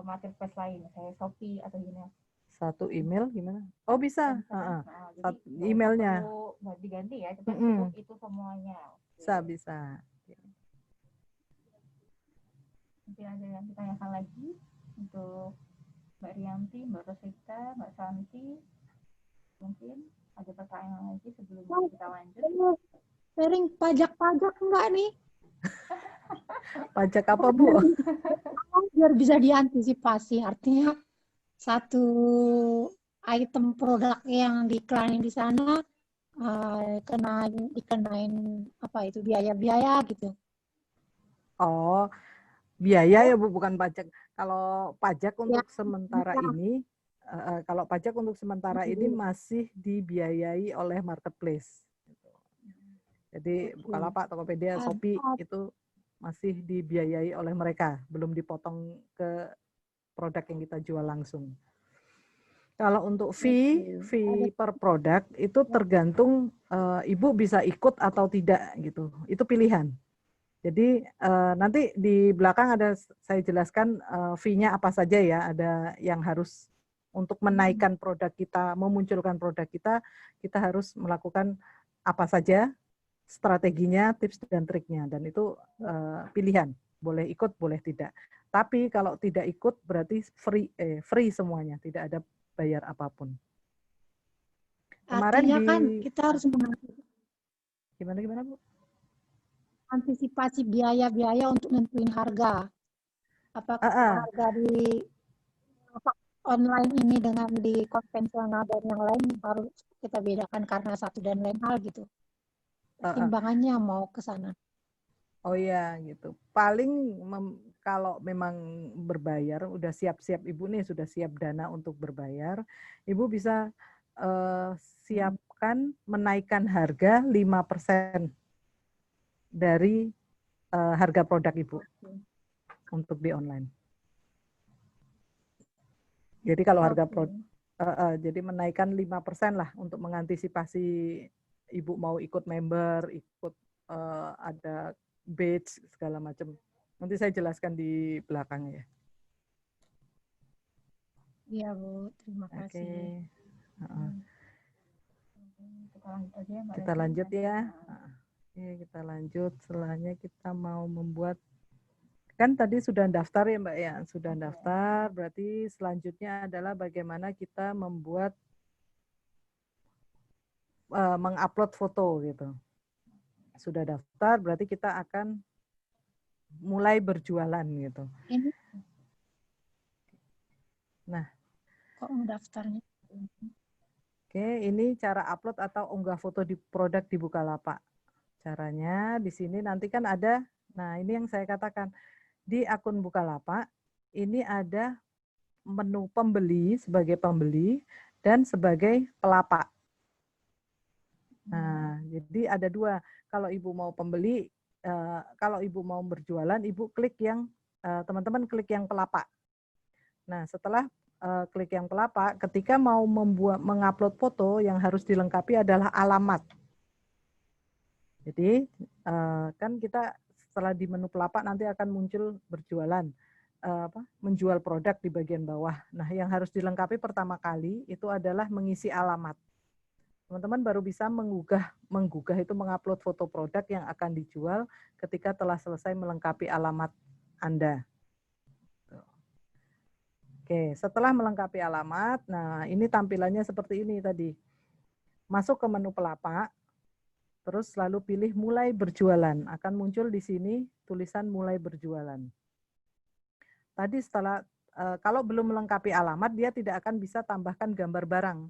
marketplace lain, kayak Shopee atau gimana? Satu email gimana? Oh bisa. Jadi emailnya. Nggak diganti ya, cukup itu semuanya. Bisa. Mungkin ada yang ditanyakan lagi untuk Mbak Rianti, Mbak Rosita, Mbak Santi. Mungkin ada pertanyaan lagi sebelum kita lanjut. Sharing pajak enggak nih? Pajak apa Bu? Biar bisa diantisipasi. Artinya satu item produk yang diiklanin di sana dikenain apa itu biaya-biaya gitu. Oh, biaya ya Bu, bukan pajak. Kalau pajak Ya, untuk sementara bisa. ini, kalau pajak untuk sementara ini masih dibiayai oleh marketplace. Jadi Bukalapak, Tokopedia, Shopee itu masih dibiayai oleh mereka, belum dipotong ke produk yang kita jual langsung. Kalau untuk fee per produk itu tergantung Ibu bisa ikut atau tidak gitu. Itu pilihan. Jadi nanti di belakang ada saya jelaskan fee-nya apa saja ya. Ada yang harus untuk menaikkan produk kita, memunculkan produk kita harus melakukan apa saja strateginya, tips dan triknya. Dan itu pilihan. Boleh ikut, boleh tidak. Tapi kalau tidak ikut berarti free semuanya, tidak ada bayar apapun. Kemarin Artinya kan kita harus gimana Bu? Antisipasi biaya-biaya untuk nentuin harga. Apakah harga di online ini dengan di konvensional dan yang lain harus kita bedakan karena satu dan lain hal gitu. Pertimbangannya mau ke sana. Oh iya gitu. Paling kalau memang berbayar, udah siap-siap Ibu nih, sudah siap dana untuk berbayar, Ibu bisa siapkan menaikkan harga 5% dari harga produk Ibu untuk di online. Jadi kalau harga produk, jadi menaikkan 5% lah untuk mengantisipasi Ibu mau ikut member, ikut ada badge segala macam. Nanti saya jelaskan di belakang ya. Iya Bu, terima kasih. Kita lanjut ya. Oke, kita lanjut. Setelahnya kita mau membuat, kan tadi sudah daftar ya Mbak ya, sudah daftar. Berarti selanjutnya adalah bagaimana kita membuat mengupload foto gitu. Sudah daftar, berarti kita akan mulai berjualan gitu. Nah, kok mendaftarnya? Oke, ini cara upload atau unggah foto di produk di Bukalapak. Caranya di sini nanti kan ada, nah ini yang saya katakan, di akun Bukalapak ini ada menu pembeli sebagai pembeli dan sebagai pelapak. Nah, jadi ada dua. Kalau Ibu mau pembeli, kalau Ibu mau berjualan, Ibu klik yang, teman-teman klik yang pelapak. Nah, setelah klik yang pelapak, ketika mau mengupload foto, yang harus dilengkapi adalah alamat. Jadi, kan kita setelah di menu pelapak nanti akan muncul berjualan, menjual produk di bagian bawah. Nah, yang harus dilengkapi pertama kali itu adalah mengisi alamat. Teman-teman baru bisa menggugah itu mengupload foto produk yang akan dijual ketika telah selesai melengkapi alamat Anda. Oke, setelah melengkapi alamat, nah ini tampilannya seperti ini tadi. Masuk ke menu pelapak, terus lalu pilih mulai berjualan. Akan muncul di sini tulisan mulai berjualan. Tadi setelah, kalau belum melengkapi alamat, dia tidak akan bisa tambahkan gambar barang.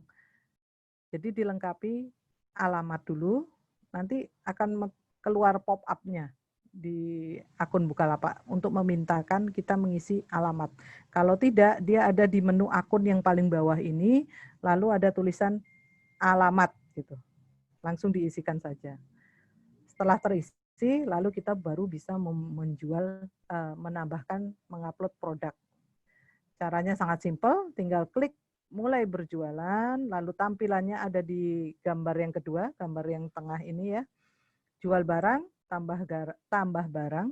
Jadi dilengkapi alamat dulu, nanti akan keluar pop-up-nya di akun Bukalapak untuk memintakan kita mengisi alamat. Kalau tidak, dia ada di menu akun yang paling bawah ini, lalu ada tulisan alamat gitu. Langsung diisikan saja. Setelah terisi, lalu kita baru bisa menjual, menambahkan, mengupload produk. Caranya sangat simpel, tinggal klik mulai berjualan, lalu tampilannya ada di gambar yang kedua, gambar yang tengah ini ya. Jual barang, tambah barang.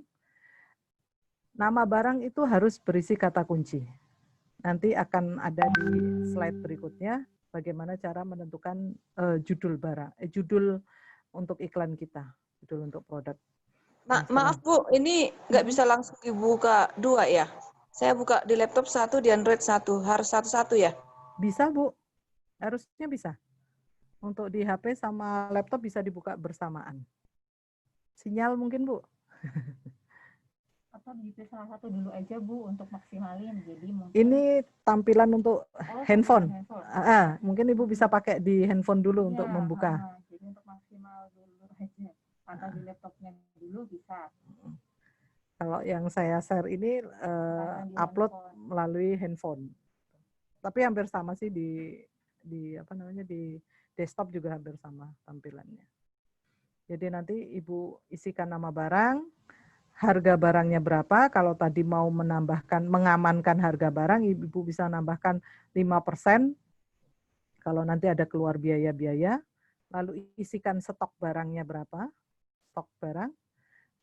Nama barang itu harus berisi kata kunci. Nanti akan ada di slide berikutnya bagaimana cara menentukan judul barang, judul untuk iklan kita, judul untuk produk. Maaf Bu, ini nggak bisa langsung dibuka dua ya? Saya buka di laptop satu, di Android satu, harus satu-satu ya? Bisa Bu, harusnya bisa. Untuk di HP sama laptop bisa dibuka bersamaan. Sinyal mungkin Bu. atau dipilih salah satu dulu aja Bu untuk maksimalin. Jadi mungkin Ini tampilan untuk handphone. handphone. Mungkin Ibu bisa pakai di handphone dulu untuk membuka. Jadi untuk maksimal dulu aja. Atau di laptopnya dulu bisa. Kalau yang saya share ini upload melalui handphone. Tapi hampir sama sih di apa namanya di desktop juga hampir sama tampilannya. Jadi nanti Ibu isikan nama barang, harga barangnya berapa. Kalau tadi mau mengamankan harga barang, Ibu bisa nambahkan 5%. Kalau nanti ada keluar biaya-biaya, lalu isikan stok barangnya berapa, stok barang,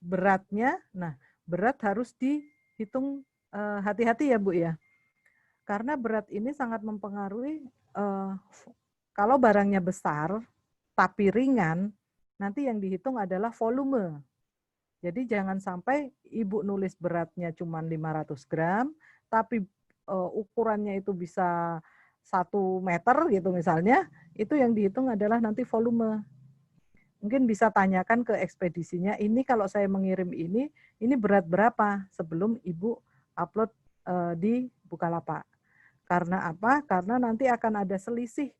beratnya. Nah, berat harus dihitung hati-hati ya Bu ya. Karena berat ini sangat mempengaruhi, kalau barangnya besar tapi ringan, nanti yang dihitung adalah volume. Jadi jangan sampai Ibu nulis beratnya cuma 500 gram, tapi ukurannya itu bisa 1 meter gitu misalnya, itu yang dihitung adalah nanti volume. Mungkin bisa tanyakan ke ekspedisinya, ini kalau saya mengirim ini berat berapa sebelum Ibu upload di Bukalapak. Karena apa? Karena nanti akan ada selisih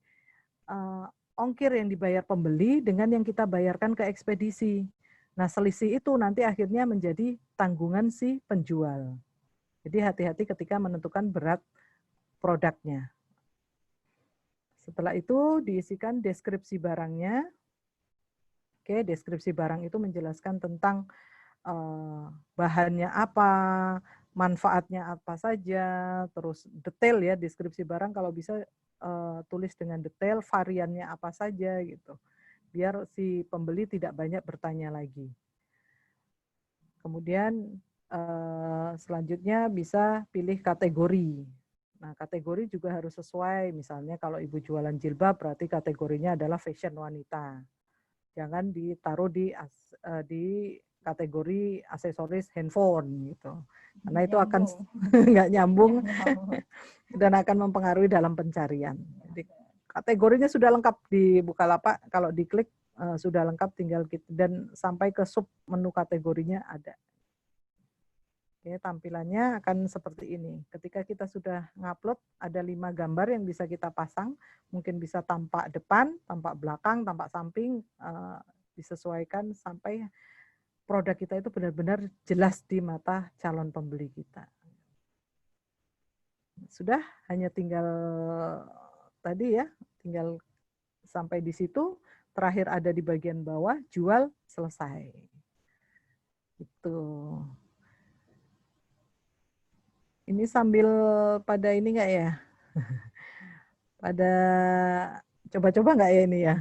ongkir yang dibayar pembeli dengan yang kita bayarkan ke ekspedisi. Nah, selisih itu nanti akhirnya menjadi tanggungan si penjual. Jadi hati-hati ketika menentukan berat produknya. Setelah itu diisikan deskripsi barangnya. Oke, deskripsi barang itu menjelaskan tentang bahannya apa, manfaatnya apa saja, terus detail ya, deskripsi barang kalau bisa tulis dengan detail, variannya apa saja gitu. Biar si pembeli tidak banyak bertanya lagi. Kemudian selanjutnya bisa pilih kategori. Nah, kategori juga harus sesuai. Misalnya kalau Ibu jualan jilbab, berarti kategorinya adalah fashion wanita. Jangan ditaruh di kategori aksesoris handphone gitu. Karena itu akan nggak nyambung dan akan mempengaruhi dalam pencarian. Jadi, kategorinya sudah lengkap di Bukalapak, kalau diklik sudah lengkap, tinggal dan sampai ke sub menu kategorinya ada. Oke, tampilannya akan seperti ini. Ketika kita sudah ngupload, ada 5 gambar yang bisa kita pasang. Mungkin bisa tampak depan, tampak belakang, tampak samping, disesuaikan sampai produk kita itu benar-benar jelas di mata calon pembeli kita. Sudah, hanya tinggal tadi ya, tinggal sampai di situ, terakhir ada di bagian bawah, jual, selesai. Itu. Ini sambil pada ini enggak ya? Pada coba-coba enggak ya ini ya?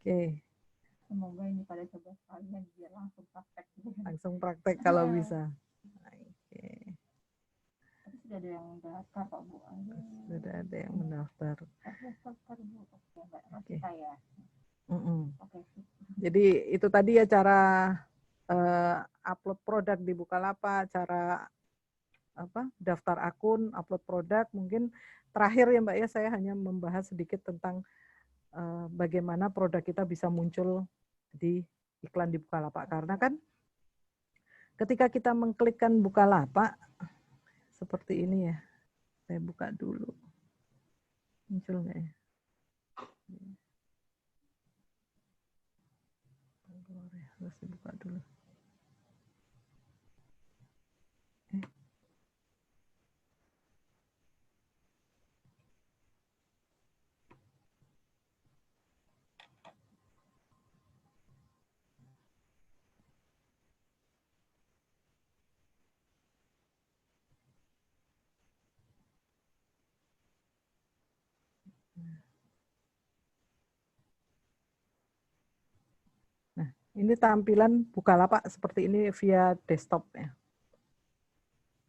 Oke. Semoga ini pada coba sekalian biar langsung praktek. Langsung praktek kalau bisa. Oke. Tapi sudah ada yang daftar Pak Bu. Sudah ada yang mendaftar. Daftar Bu. Oke, Mbak Rosita ya. Oke. Jadi itu tadi ya cara upload produk di Bukalapak, cara daftar akun, upload produk. Mungkin terakhir ya Mbak ya, saya hanya membahas sedikit tentang bagaimana produk kita bisa muncul di iklan di Bukalapak. Karena kan ketika kita mengklikkan Bukalapak seperti ini ya, saya buka dulu, muncul nggak ya? Harus dibuka dulu. Nah, ini tampilan Bukalapak seperti ini via desktop ya.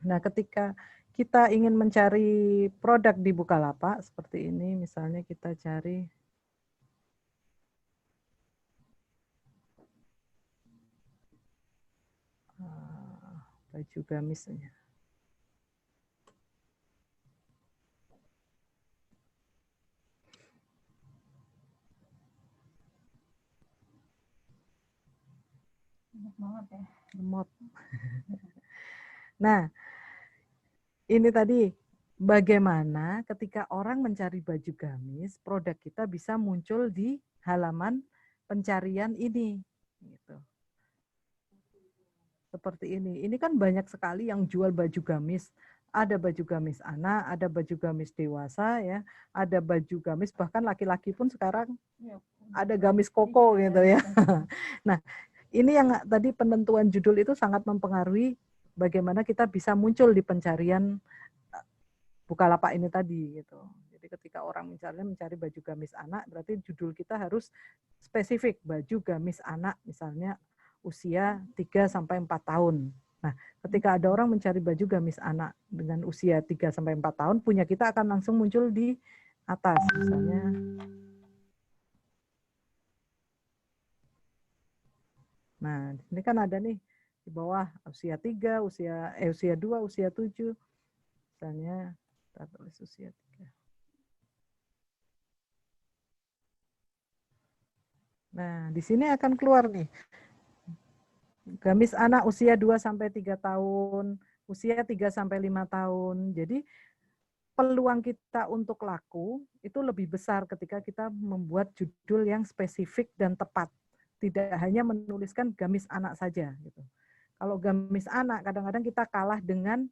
Nah, ketika kita ingin mencari produk di Bukalapak seperti ini, misalnya kita cari baju gamisnya. Banyak banget ya. Lemot. Nah, ini tadi bagaimana ketika orang mencari baju gamis, produk kita bisa muncul di halaman pencarian ini. Gitu. Seperti ini. Ini kan banyak sekali yang jual baju gamis. Ada baju gamis anak, ada baju gamis dewasa, ya, ada baju gamis bahkan laki-laki pun sekarang ada gamis koko gitu ya. Nah, ini yang tadi penentuan judul itu sangat mempengaruhi bagaimana kita bisa muncul di pencarian Bukalapak ini tadi gitu. Jadi ketika orang mencari baju gamis anak, berarti judul kita harus spesifik, baju gamis anak misalnya usia 3 sampai 4 tahun. Nah, ketika ada orang mencari baju gamis anak dengan usia 3 sampai 4 tahun, punya kita akan langsung muncul di atas misalnya. Nah, ini kan ada nih di bawah usia 3, usia 2, usia 7. Misalnya kita tulis usia 3. Nah, di sini akan keluar nih. Gamis anak usia 2 sampai 3 tahun, usia 3 sampai 5 tahun. Jadi peluang kita untuk laku itu lebih besar ketika kita membuat judul yang spesifik dan tepat. Tidak hanya menuliskan gamis anak saja gitu. Kalau gamis anak kadang-kadang kita kalah dengan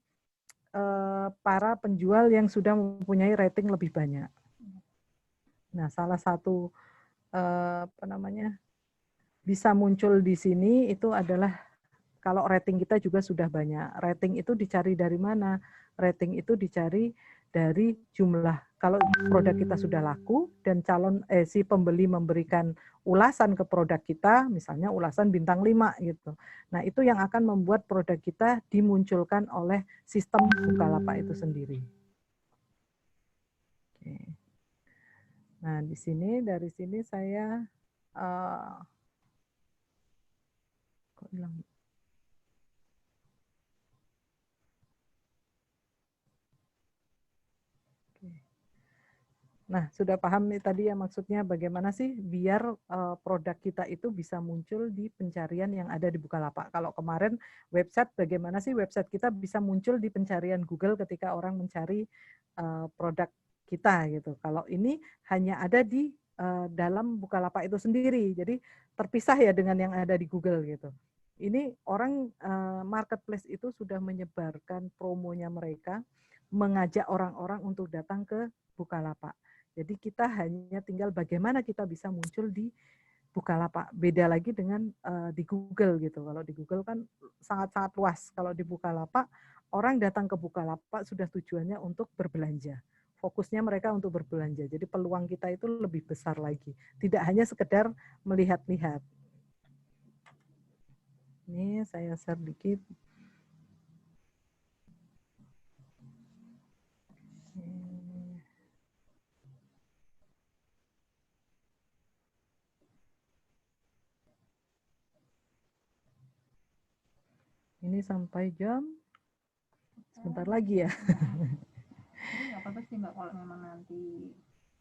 para penjual yang sudah mempunyai rating lebih banyak. Nah, salah satu bisa muncul di sini itu adalah kalau rating kita juga sudah banyak. Rating itu dicari dari mana? Rating itu dicari dari jumlah. Kalau produk kita sudah laku dan si pembeli memberikan ulasan ke produk kita, misalnya ulasan bintang 5 gitu. Nah, itu yang akan membuat produk kita dimunculkan oleh sistem Bukalapak itu sendiri. Oke. Nah, dari sini saya kok hilang? Nah, sudah paham nih tadi ya maksudnya bagaimana sih biar produk kita itu bisa muncul di pencarian yang ada di Bukalapak. Kalau kemarin website, bagaimana sih website kita bisa muncul di pencarian Google ketika orang mencari produk kita gitu. Kalau ini hanya ada di dalam Bukalapak itu sendiri, jadi terpisah ya dengan yang ada di Google gitu. Ini orang marketplace itu sudah menyebarkan promonya mereka, mengajak orang-orang untuk datang ke Bukalapak. Jadi kita hanya tinggal bagaimana kita bisa muncul di Bukalapak. Beda lagi dengan di Google gitu. Kalau di Google kan sangat-sangat luas. Kalau di Bukalapak, orang datang ke Bukalapak sudah tujuannya untuk berbelanja. Fokusnya mereka untuk berbelanja. Jadi peluang kita itu lebih besar lagi. Tidak hanya sekedar melihat-lihat. Ini saya share dikit. Ini sampai jam sebentar lagi ya. Ini nggak apa-apa sih Mbak, kalau memang nanti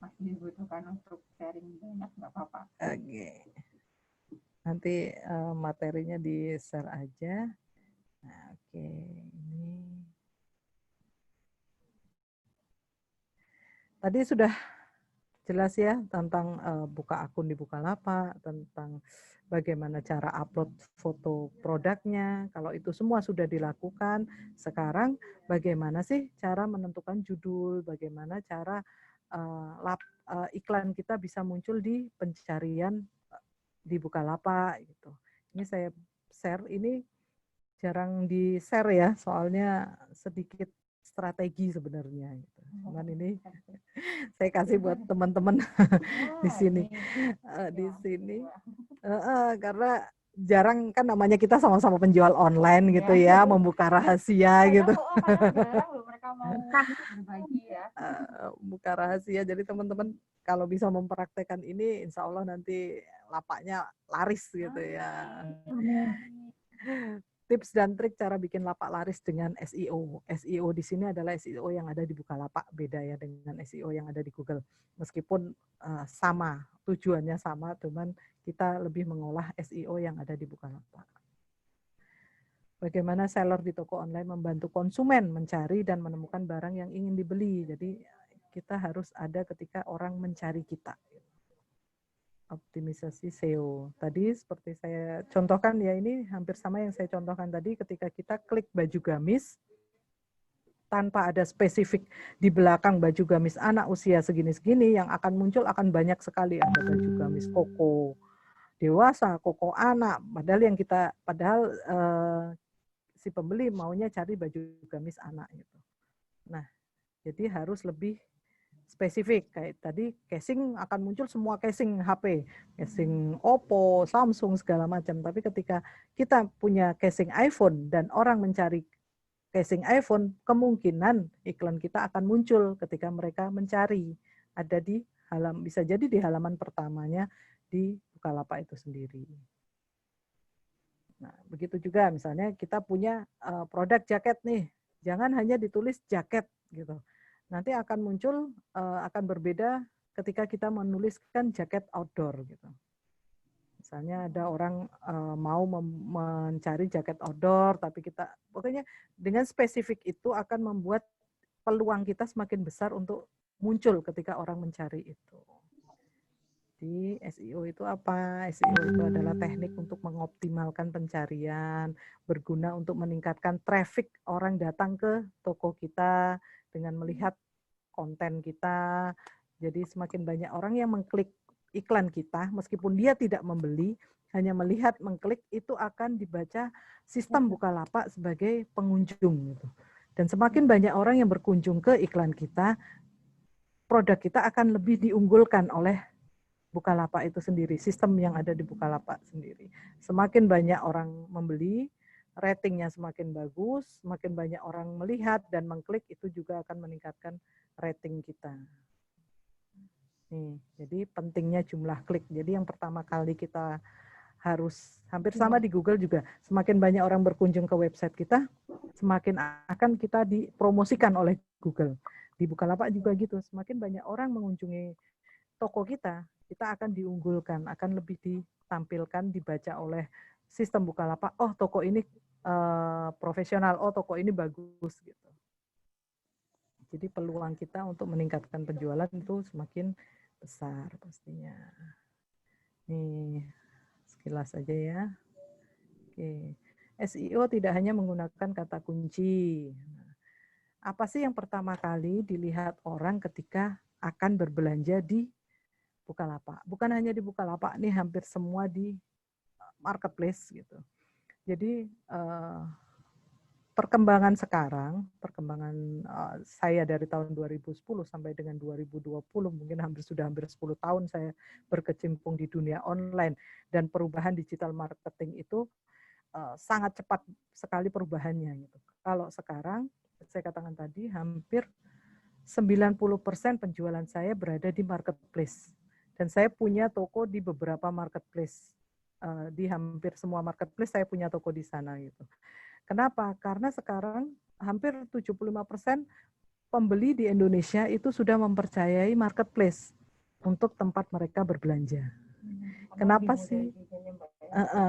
masih dibutuhkan untuk sharing banyak nggak apa-apa. Oke. Nanti materinya di-share aja. Nah, oke. Ini tadi sudah jelas ya tentang buka akun di Bukalapak, tentang bagaimana cara upload foto produknya. Kalau itu semua sudah dilakukan, sekarang bagaimana sih cara menentukan judul, bagaimana cara iklan kita bisa muncul di pencarian di Bukalapak gitu. Ini saya share, ini jarang di-share ya, soalnya sedikit strategi sebenarnya gitu. Cuman ini saya kasih buat teman-teman di sini. Karena jarang kan namanya kita sama-sama penjual online gitu ya, membuka rahasia gitu. Mereka mau berbagi ya. Buka rahasia. Jadi teman-teman kalau bisa mempraktekkan ini, insya Allah nanti lapaknya laris gitu ya. Tips dan trik cara bikin lapak laris dengan SEO. SEO di sini adalah SEO yang ada di Bukalapak, beda ya dengan SEO yang ada di Google. Meskipun sama, tujuannya sama, cuman kita lebih mengolah SEO yang ada di Bukalapak. Bagaimana seller di toko online membantu konsumen mencari dan menemukan barang yang ingin dibeli. Jadi kita harus ada ketika orang mencari kita. Optimisasi SEO. Tadi seperti saya contohkan ya, ini hampir sama yang saya contohkan tadi, ketika kita klik baju gamis tanpa ada spesifik di belakang baju gamis anak usia segini-segini, yang akan muncul akan banyak sekali. Ada baju gamis koko dewasa, koko anak, padahal si pembeli maunya cari baju gamis anak gitu. Nah, jadi harus lebih spesifik. Kayak tadi casing akan muncul semua casing HP, casing Oppo, Samsung segala macam. Tapi ketika kita punya casing iPhone dan orang mencari casing iPhone, kemungkinan iklan kita akan muncul ketika mereka mencari. Ada di bisa jadi di halaman pertamanya di Bukalapak itu sendiri. Nah, begitu juga misalnya kita punya produk jaket nih, jangan hanya ditulis jaket gitu. Nanti akan muncul, akan berbeda ketika kita menuliskan jaket outdoor gitu. Misalnya ada orang mau mencari jaket outdoor, tapi kita pokoknya dengan spesifik itu akan membuat peluang kita semakin besar untuk muncul ketika orang mencari itu. Jadi SEO itu apa? SEO itu adalah teknik untuk mengoptimalkan pencarian, berguna untuk meningkatkan traffic orang datang ke toko kita dengan melihat konten kita. Jadi semakin banyak orang yang mengklik iklan kita, meskipun dia tidak membeli, hanya melihat, mengklik, itu akan dibaca sistem Bukalapak sebagai pengunjung. Dan semakin banyak orang yang berkunjung ke iklan kita, produk kita akan lebih diunggulkan oleh Bukalapak itu sendiri, sistem yang ada di Bukalapak sendiri. Semakin banyak orang membeli, ratingnya semakin bagus, semakin banyak orang melihat dan mengklik, itu juga akan meningkatkan rating kita. Nih, jadi pentingnya jumlah klik. Jadi yang pertama kali kita harus, hampir sama di Google juga, semakin banyak orang berkunjung ke website kita, semakin akan kita dipromosikan oleh Google. Di Bukalapak juga gitu, semakin banyak orang mengunjungi toko kita, kita akan diunggulkan, akan lebih ditampilkan, dibaca oleh sistem Bukalapak, oh toko ini profesional, oh toko ini bagus gitu. Jadi peluang kita untuk meningkatkan penjualan itu semakin besar pastinya. Nih, sekilas aja ya. Oke. SEO tidak hanya menggunakan kata kunci. Apa sih yang pertama kali dilihat orang ketika akan berbelanja di Bukalapak? Bukan hanya di Bukalapak, nih hampir semua di marketplace gitu. Jadi perkembangan sekarang, saya dari tahun 2010 sampai dengan 2020, mungkin hampir 10 tahun saya berkecimpung di dunia online, dan perubahan digital marketing itu sangat cepat sekali perubahannya gitu. Kalau sekarang, saya katakan tadi, hampir 90% penjualan saya berada di marketplace. Dan saya punya toko di beberapa marketplace. Di hampir semua marketplace saya punya toko di sana gitu. Kenapa? Karena sekarang hampir 75% pembeli di Indonesia itu sudah mempercayai marketplace untuk tempat mereka berbelanja. Kenapa sih?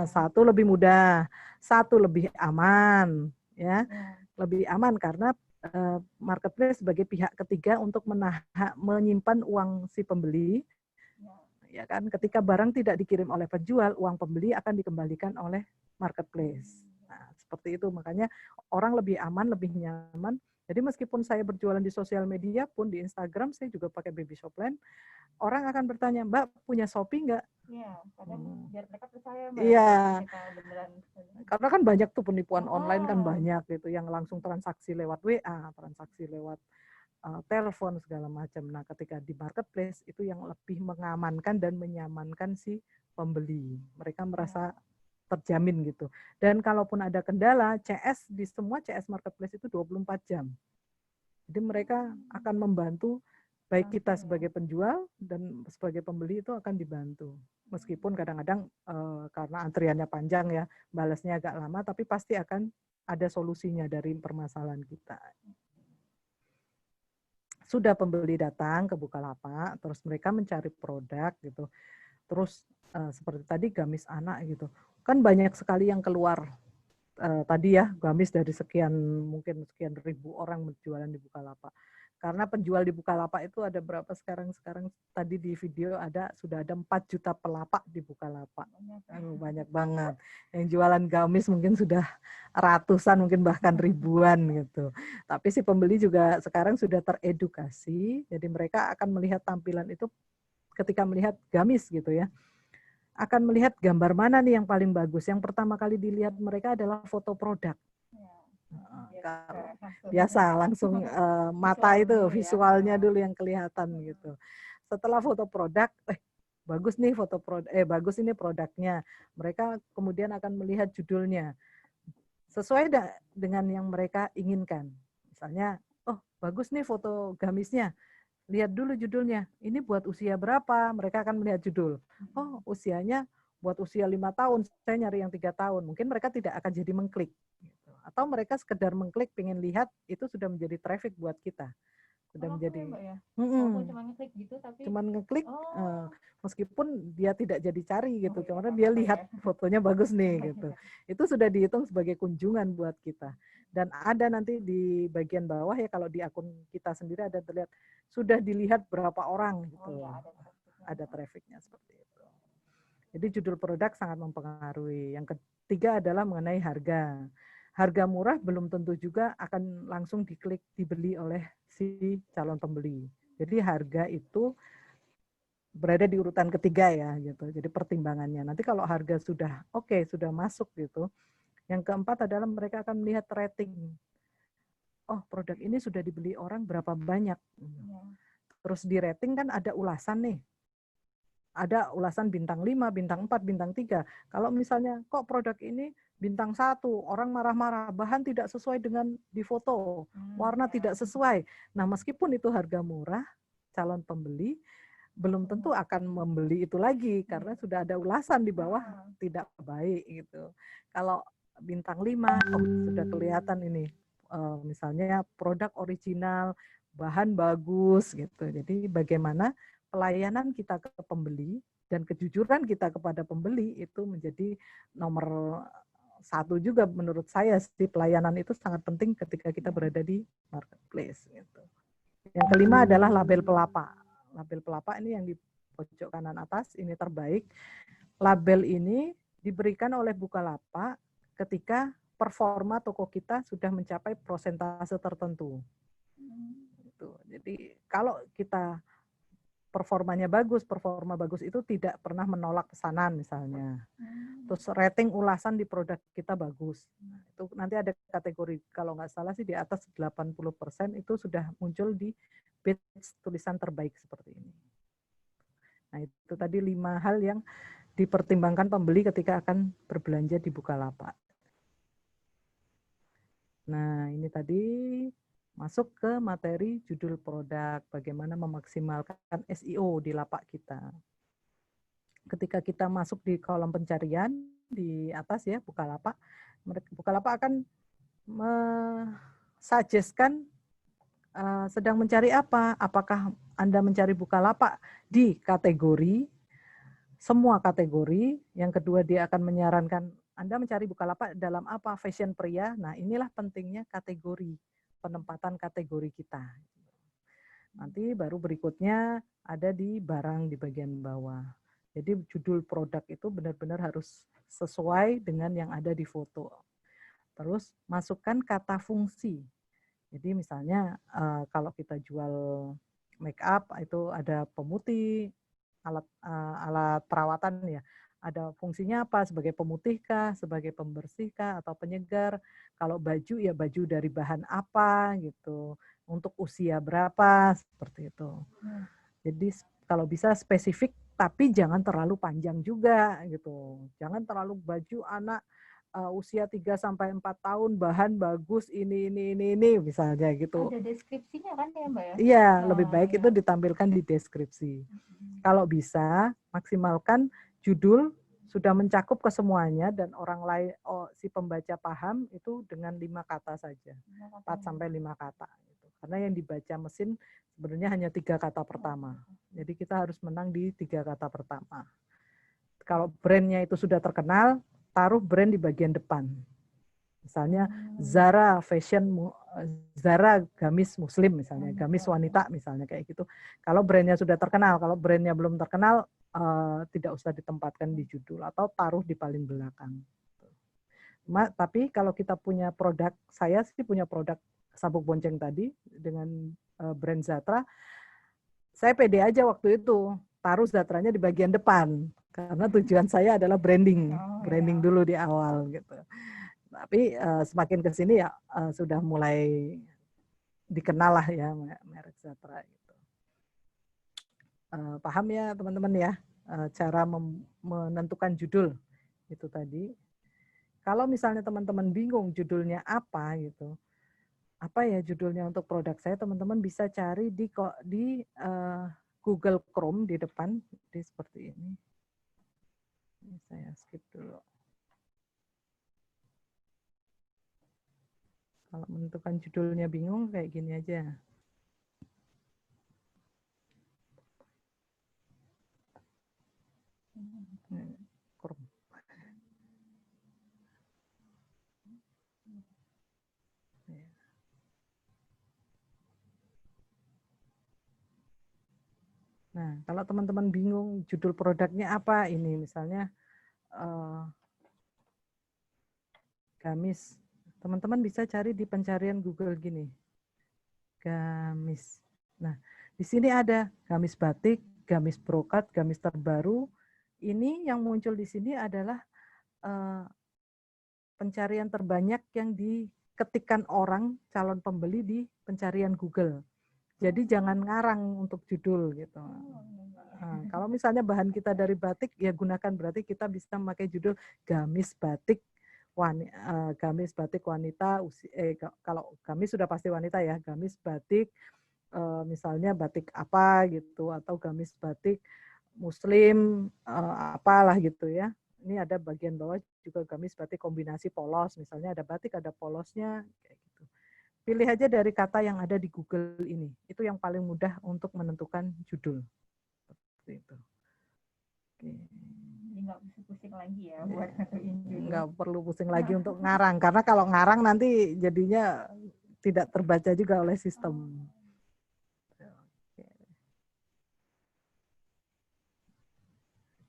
Satu lebih mudah, satu lebih aman, ya, lebih aman karena marketplace sebagai pihak ketiga untuk menyimpan uang si pembeli. Ya kan, ketika barang tidak dikirim oleh penjual, uang pembeli akan dikembalikan oleh marketplace. Nah, seperti itu, makanya orang lebih aman, lebih nyaman. Jadi meskipun saya berjualan di sosial media pun, di Instagram saya juga pakai Baby Shopline, orang akan bertanya, Mbak punya Shopee nggak? Iya, kadang biar mereka percaya Mbak. Iya, Beneran. karena kan banyak tuh penipuan online kan banyak gitu, yang langsung transaksi lewat WA, transaksi lewat telepon segala macam. Nah, ketika di marketplace itu yang lebih mengamankan dan menyamankan si pembeli. Mereka merasa terjamin gitu. Dan kalaupun ada kendala, CS di semua CS marketplace itu 24 jam. Jadi mereka akan membantu, baik kita sebagai penjual dan sebagai pembeli itu akan dibantu. Meskipun kadang-kadang karena antriannya panjang ya, balasnya agak lama, tapi pasti akan ada solusinya dari permasalahan kita. Sudah pembeli datang ke Bukalapak, terus mereka mencari produk gitu. Terus seperti tadi gamis anak gitu. Kan banyak sekali yang keluar tadi ya, gamis dari mungkin sekian ribu orang berjualan di Bukalapak. Karena penjual di Bukalapak itu ada berapa sekarang tadi di video sudah ada 4 juta pelapak di Bukalapak. Banyak banget. Yang jualan gamis mungkin sudah ratusan, mungkin bahkan ribuan gitu. Tapi si pembeli juga sekarang sudah teredukasi, jadi mereka akan melihat tampilan itu ketika melihat gamis gitu ya. Akan melihat gambar mana nih yang paling bagus. Yang pertama kali dilihat mereka adalah foto produk. Biasa langsung mata itu visualnya dulu yang kelihatan gitu. Setelah foto produk, bagus nih bagus ini produknya. Mereka kemudian akan melihat judulnya sesuai dengan yang mereka inginkan. Misalnya, oh bagus nih foto gamisnya. Lihat dulu judulnya. Ini buat usia berapa? Mereka akan melihat judul. Oh usianya buat usia 5 tahun. Saya nyari yang 3 tahun. Mungkin mereka tidak akan jadi mengklik. Atau mereka sekedar mengklik, pengen lihat, itu sudah menjadi traffic buat kita. Sudah menjadi. Ya, Mbak, ya? Cuma ngeklik gitu, tapi. Cuman ngeklik, meskipun dia tidak jadi cari gitu, karena dia lihat fotonya bagus nih gitu. Itu sudah dihitung sebagai kunjungan buat kita. Dan ada nanti di bagian bawah ya, kalau di akun kita sendiri ada terlihat sudah dilihat berapa orang gitu. Ada trafficnya seperti itu. Jadi judul produk sangat mempengaruhi. Yang ketiga adalah mengenai harga. Harga murah belum tentu juga akan langsung dibeli oleh si calon pembeli. Jadi harga itu berada di urutan ketiga ya gitu. Jadi pertimbangannya. Nanti kalau harga sudah sudah masuk gitu. Yang keempat adalah mereka akan melihat rating. Oh, produk ini sudah dibeli orang berapa banyak. Terus di rating kan ada ulasan nih. Ada ulasan bintang 5, bintang 4, bintang 3. Kalau misalnya kok produk ini bintang 1, orang marah-marah, bahan tidak sesuai dengan di foto, warna tidak sesuai. Nah, meskipun itu harga murah, calon pembeli belum tentu akan membeli itu lagi karena sudah ada ulasan di bawah tidak baik gitu. Kalau bintang 5 sudah kelihatan ini misalnya produk original, bahan bagus gitu. Jadi bagaimana pelayanan kita ke pembeli dan kejujuran kita kepada pembeli itu menjadi nomor 1 juga menurut saya sih. Pelayanan itu sangat penting ketika kita berada di marketplace gitu. Yang kelima adalah label pelapak. Label pelapak ini yang di pojok kanan atas ini terbaik. Label ini diberikan oleh Bukalapak ketika performa toko kita sudah mencapai prosentase tertentu. Jadi kalau kita performa bagus itu tidak pernah menolak pesanan misalnya. Terus rating ulasan di produk kita bagus. Itu nanti ada kategori, kalau nggak salah sih di atas 80% itu sudah muncul di page tulisan terbaik seperti ini. Nah itu tadi 5 hal yang dipertimbangkan pembeli ketika akan berbelanja di Bukalapak. Nah ini tadi masuk ke materi judul produk, bagaimana memaksimalkan SEO di lapak kita. Ketika kita masuk di kolom pencarian di atas ya Bukalapak akan suggest-kan sedang mencari apa? Apakah Anda mencari Bukalapak di kategori, semua kategori. Yang kedua dia akan menyarankan Anda mencari Bukalapak dalam apa? Fashion pria. Nah inilah pentingnya kategori. Penempatan kategori kita. Nanti baru berikutnya ada di barang di bagian bawah. Jadi judul produk itu benar-benar harus sesuai dengan yang ada di foto. Terus masukkan kata fungsi. Jadi misalnya kalau kita jual make up itu ada pemutih, alat perawatan ya. Ada fungsinya apa? Sebagai pemutih kah, sebagai pembersih kah, atau penyegar. Kalau baju ya baju dari bahan apa gitu. Untuk usia berapa, seperti itu. Jadi kalau bisa spesifik, tapi jangan terlalu panjang juga gitu. Jangan terlalu baju anak usia 3-4 tahun, bahan bagus, ini misalnya gitu. Ada deskripsinya kan ya Mbak ya? Iya, lebih baik itu ditampilkan di deskripsi. Kalau bisa, maksimalkan judul sudah mencakup ke semuanya dan orang lain si pembaca paham itu dengan 5 kata saja. 4-5 kata gitu. Karena yang dibaca mesin sebenarnya hanya 3 kata pertama. Jadi kita harus menang di 3 kata pertama. Kalau brandnya itu sudah terkenal, taruh brand di bagian depan. Misalnya Zara Zara gamis muslim misalnya, gamis wanita misalnya kayak gitu. Kalau brandnya sudah terkenal, kalau brandnya belum terkenal, tidak usah ditempatkan di judul atau taruh di paling belakang. Tapi kalau kita punya produk, saya sih punya produk sabuk bonceng tadi dengan brand Zatra, saya pede aja waktu itu taruh Zatranya di bagian depan karena tujuan saya adalah branding dulu di awal gitu. Tapi semakin ke sini ya sudah mulai dikenal lah ya merek Zatra gitu. Paham ya teman-teman ya cara menentukan judul itu tadi. Kalau misalnya teman-teman bingung judulnya apa gitu, apa ya judulnya untuk produk saya, teman-teman bisa cari di Google Chrome di depan, di seperti ini. Ini saya skip dulu. Kalau menentukan judulnya bingung, kayak gini aja. Chrome. Nah, kalau teman-teman bingung judul produknya apa, ini misalnya gamis. Teman-teman bisa cari di pencarian Google gini. Gamis. Nah, di sini ada gamis batik, gamis brokat, gamis terbaru. Ini yang muncul di sini adalah pencarian terbanyak yang diketikkan orang calon pembeli di pencarian Google. Jadi jangan ngarang untuk judul gitu. Nah, kalau misalnya bahan kita dari batik, ya gunakan, berarti kita bisa memakai judul gamis batik wanita. Kalau gamis sudah pasti wanita ya, gamis batik misalnya batik apa gitu, atau gamis batik muslim apalah gitu ya. Ini ada bagian bawah juga gamis batik kombinasi polos, misalnya ada batik ada polosnya kayak gitu. Pilih aja dari kata yang ada di Google ini. Itu yang paling mudah untuk menentukan judul. Seperti itu. Oke. Nggak pusing lagi ya buat nentuin judul. Nggak perlu pusing lagi untuk ngarang. Karena kalau ngarang nanti jadinya tidak terbaca juga oleh sistem.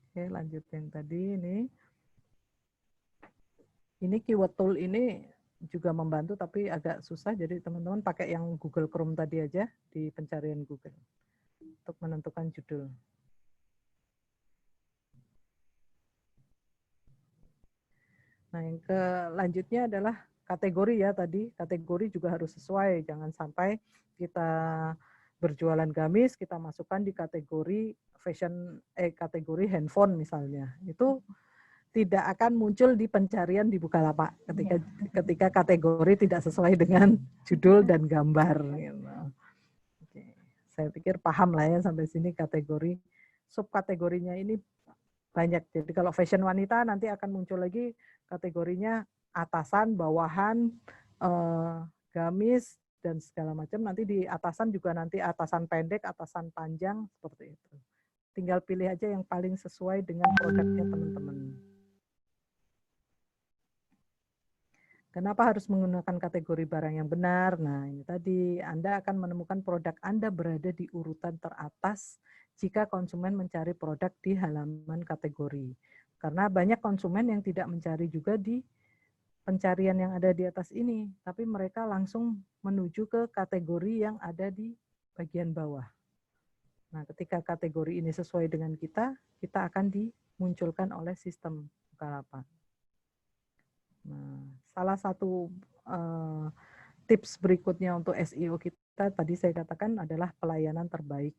Oke, lanjut yang tadi ini. Ini keyword tool ini juga membantu tapi agak susah, jadi teman-teman pakai yang Google Chrome tadi aja di pencarian Google untuk menentukan judul. Nah, yang selanjutnya adalah kategori ya tadi. Kategori juga harus sesuai, jangan sampai kita berjualan gamis kita masukkan di kategori fashion kategori handphone misalnya. Itu tidak akan muncul di pencarian di Bukalapak ketika kategori tidak sesuai dengan judul dan gambar. Gitu. Oke. Saya pikir paham lah ya sampai sini kategori. Subkategorinya ini banyak. Jadi kalau fashion wanita nanti akan muncul lagi kategorinya atasan, bawahan, gamis, dan segala macam. Nanti di atasan juga nanti atasan pendek, atasan panjang, seperti itu. Tinggal pilih aja yang paling sesuai dengan produknya teman-teman. Kenapa harus menggunakan kategori barang yang benar? Nah, ini tadi Anda akan menemukan produk Anda berada di urutan teratas jika konsumen mencari produk di halaman kategori. Karena banyak konsumen yang tidak mencari juga di pencarian yang ada di atas ini, tapi mereka langsung menuju ke kategori yang ada di bagian bawah. Nah, ketika kategori ini sesuai dengan kita akan dimunculkan oleh sistem Bukalapak. Nah, salah satu tips berikutnya untuk SEO kita tadi saya katakan adalah pelayanan terbaik.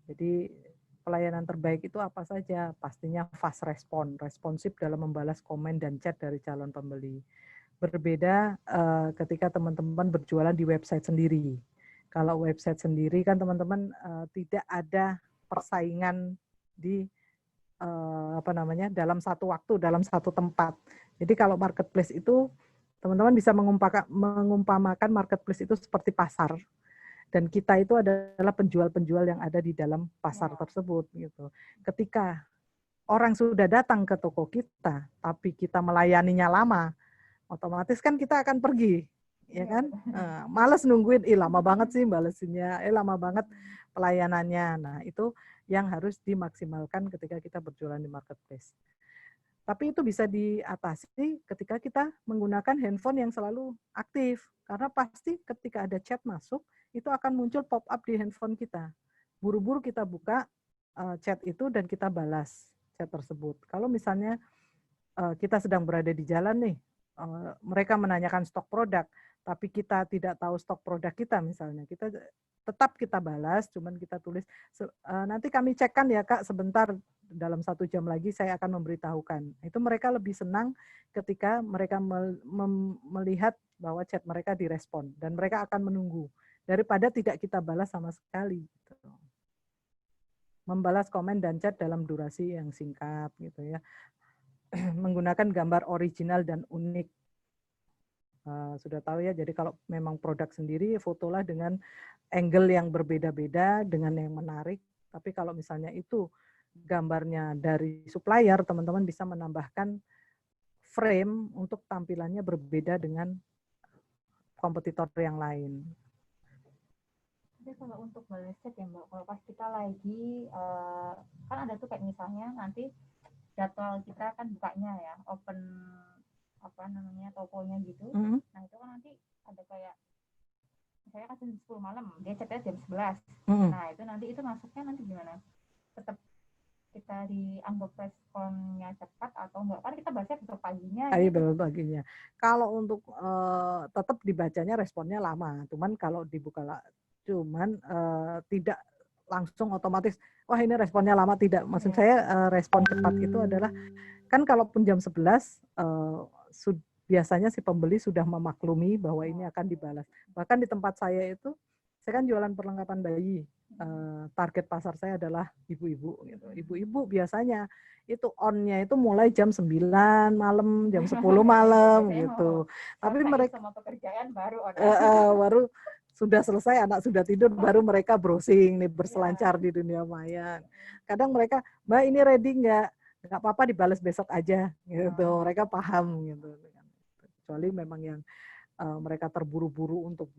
Jadi pelayanan terbaik itu apa saja? Pastinya fast respon, responsif dalam membalas komen dan chat dari calon pembeli. Berbeda ketika teman-teman berjualan di website sendiri. Kalau website sendiri kan teman-teman tidak ada persaingan di dalam satu waktu, dalam satu tempat. Jadi kalau marketplace itu teman-teman bisa mengumpamakan marketplace itu seperti pasar. Dan kita itu adalah penjual-penjual yang ada di dalam pasar tersebut gitu. Ketika orang sudah datang ke toko kita, tapi kita melayaninya lama, otomatis kan kita akan pergi, ya kan? Males nungguin, lama banget sih balesinnya, lama banget pelayanannya. Nah, itu yang harus dimaksimalkan ketika kita berjualan di marketplace. Tapi itu bisa diatasi ketika kita menggunakan handphone yang selalu aktif. Karena pasti ketika ada chat masuk, itu akan muncul pop-up di handphone kita. Buru-buru kita buka chat itu dan kita balas chat tersebut. Kalau misalnya kita sedang berada di jalan nih, mereka menanyakan stok produk, tapi kita tidak tahu stok produk kita misalnya, kita tetap kita balas, cuman kita tulis, nanti kami cekkan ya Kak sebentar, dalam 1 jam lagi saya akan memberitahukan. Itu mereka lebih senang ketika mereka melihat bahwa chat mereka direspon, dan mereka akan menunggu, daripada tidak kita balas sama sekali. Gitu. Membalas komen dan chat dalam durasi yang singkat gitu ya. Menggunakan gambar original dan unik. Sudah tahu ya, jadi kalau memang produk sendiri, fotolah dengan angle yang berbeda-beda, dengan yang menarik. Tapi kalau misalnya itu gambarnya dari supplier, teman-teman bisa menambahkan frame untuk tampilannya berbeda dengan kompetitor yang lain. Jadi kalau untuk balas chat ya Mbak, kalau pas kita lagi, kan ada tuh kayak misalnya nanti jadwal kita kan bukanya ya, open tokonya gitu. Nah itu kan nanti ada kayak misalnya kan jam 10 malam, dia chatnya jam 11. Nah itu nanti itu masuknya nanti gimana? Tetap kita dianggap responnya cepat atau enggak? Kan kita baca besok paginya. Iya, besok paginya. Kalau untuk tetap dibacanya responnya lama, cuman kalau dibuka tidak langsung otomatis, wah ini responnya lama, tidak. Maksud saya respon cepat itu adalah, kan kalaupun jam 11, biasanya si pembeli sudah memaklumi bahwa ini akan dibalas. Bahkan di tempat saya itu, saya kan jualan perlengkapan bayi. Target pasar saya adalah ibu-ibu. Gitu. Ibu-ibu biasanya itu on-nya itu mulai jam 9 malam, jam 10 malam gitu. Tapi mereka sama pekerjaan baru sudah selesai, anak sudah tidur, baru mereka browsing nih, berselancar di dunia maya. Kadang mereka, Mbak ini ready nggak apa-apa dibalas besok aja gitu. Mereka paham gitu. Kecuali memang yang mereka terburu-buru untuk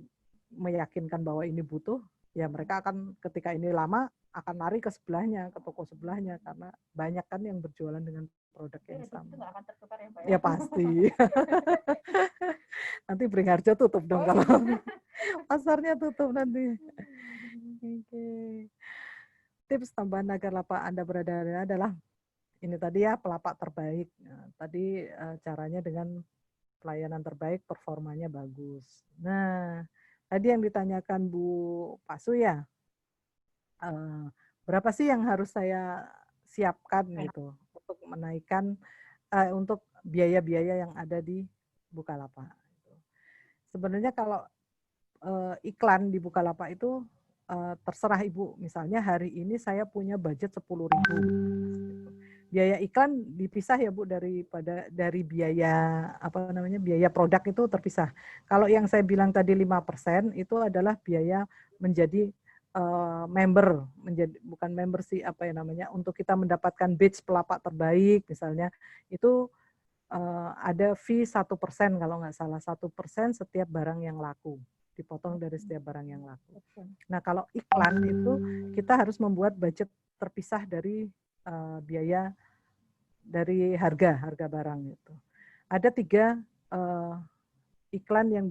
meyakinkan bahwa ini butuh, ya mereka akan ketika ini lama akan lari ke sebelahnya, ke toko sebelahnya, karena banyak kan yang berjualan dengan produk yang sama. Itu nggak akan tertukar ya Pak? Ya pasti. Nanti Beringharjo tutup dong kalau pasarnya tutup nanti. Oke. Tips tambahan agar lapak Anda berada adalah ini tadi ya, pelapak terbaik. Nah, tadi caranya dengan pelayanan terbaik, performanya bagus. Nah, tadi yang ditanyakan Bu Pasu ya, berapa sih yang harus saya siapkan gitu untuk menaikkan untuk biaya-biaya yang ada di Bukalapak. Sebenarnya kalau iklan di Bukalapak itu terserah Ibu. Misalnya hari ini saya punya budget 10.000. Biaya iklan dipisah ya Bu dari biaya biaya produk itu terpisah. Kalau yang saya bilang tadi 5% itu adalah biaya menjadi member, bukan member sih untuk kita mendapatkan badge pelapak terbaik misalnya, itu ada fee 1% kalau nggak salah, 1% setiap barang yang laku, dipotong dari setiap barang yang laku. Nah kalau iklan itu kita harus membuat budget terpisah dari biaya dari harga barang itu. Ada 3 iklan yang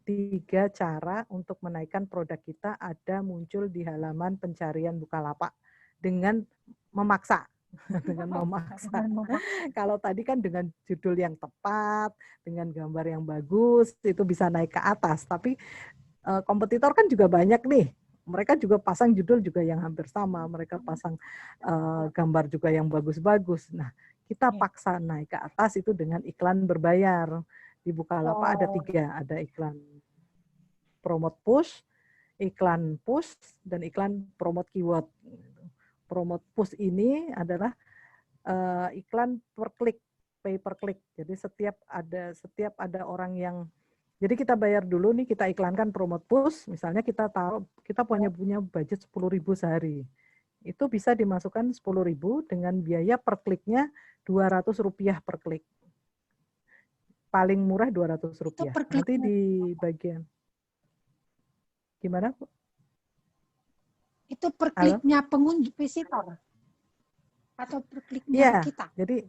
3 cara untuk menaikkan produk kita ada muncul di halaman pencarian Bukalapak dengan memaksa. Kalau tadi kan dengan judul yang tepat, dengan gambar yang bagus, itu bisa naik ke atas. Tapi kompetitor kan juga banyak nih. Mereka juga pasang judul juga yang hampir sama. Mereka pasang gambar juga yang bagus-bagus. Nah, kita paksa naik ke atas itu dengan iklan berbayar. Di Bukalapak ada 3, ada iklan promote push, iklan push, dan iklan promote keyword. Promote push ini adalah iklan per klik, pay per klik. Jadi setiap ada orang yang, jadi kita bayar dulu nih, kita iklankan promote push, misalnya kita punya budget 10.000 sehari. Itu bisa dimasukkan 10.000 dengan biaya per kliknya Rp200 per klik. paling murah Rp200. per Nanti kliknya. di bagian gimana, Bu? Itu per Halo? kliknya pengunjung visitor atau per kliknya Iya, kita? jadi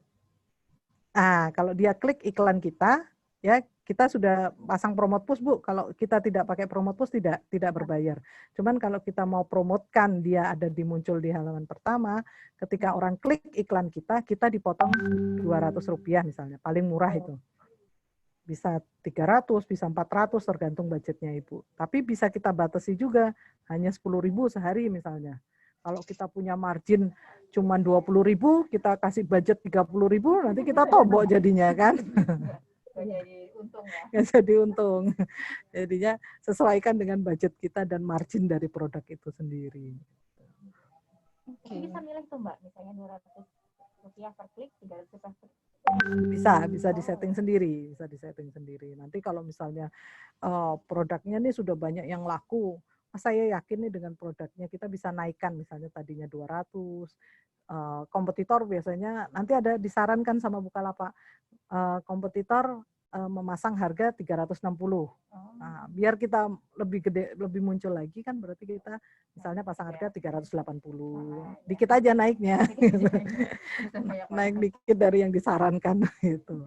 kalau dia klik iklan kita, ya kita sudah pasang promote push, Bu. Kalau kita tidak pakai promote push tidak berbayar. Cuman kalau kita mau promotkan dia ada muncul di halaman pertama, ketika orang klik iklan kita dipotong Rp200 misalnya, paling murah itu. Bisa 300, bisa 400 tergantung budgetnya Ibu. Tapi bisa kita batasi juga, hanya 10.000 sehari misalnya. Kalau kita punya margin cuma 20.000, kita kasih budget 30.000, nanti kita tobok jadinya kan. Nggak jadi untung ya. Nggak jadi untung. Jadinya sesuaikan dengan budget kita dan margin dari produk itu sendiri. Itu bisa milih tuh Mbak, misalnya Rp200 per klik, Rp300 per klik. Bisa disetting sendiri, Nanti kalau misalnya produknya nih sudah banyak yang laku, saya yakin nih dengan produknya kita bisa naikkan, misalnya tadinya 200, kompetitor biasanya nanti ada disarankan sama Bukalapak, kompetitor memasang harga 360. Nah, biar kita lebih gede, lebih muncul lagi kan berarti kita misalnya pasang harga 380. Dikit aja naiknya. Naik dikit dari yang disarankan itu.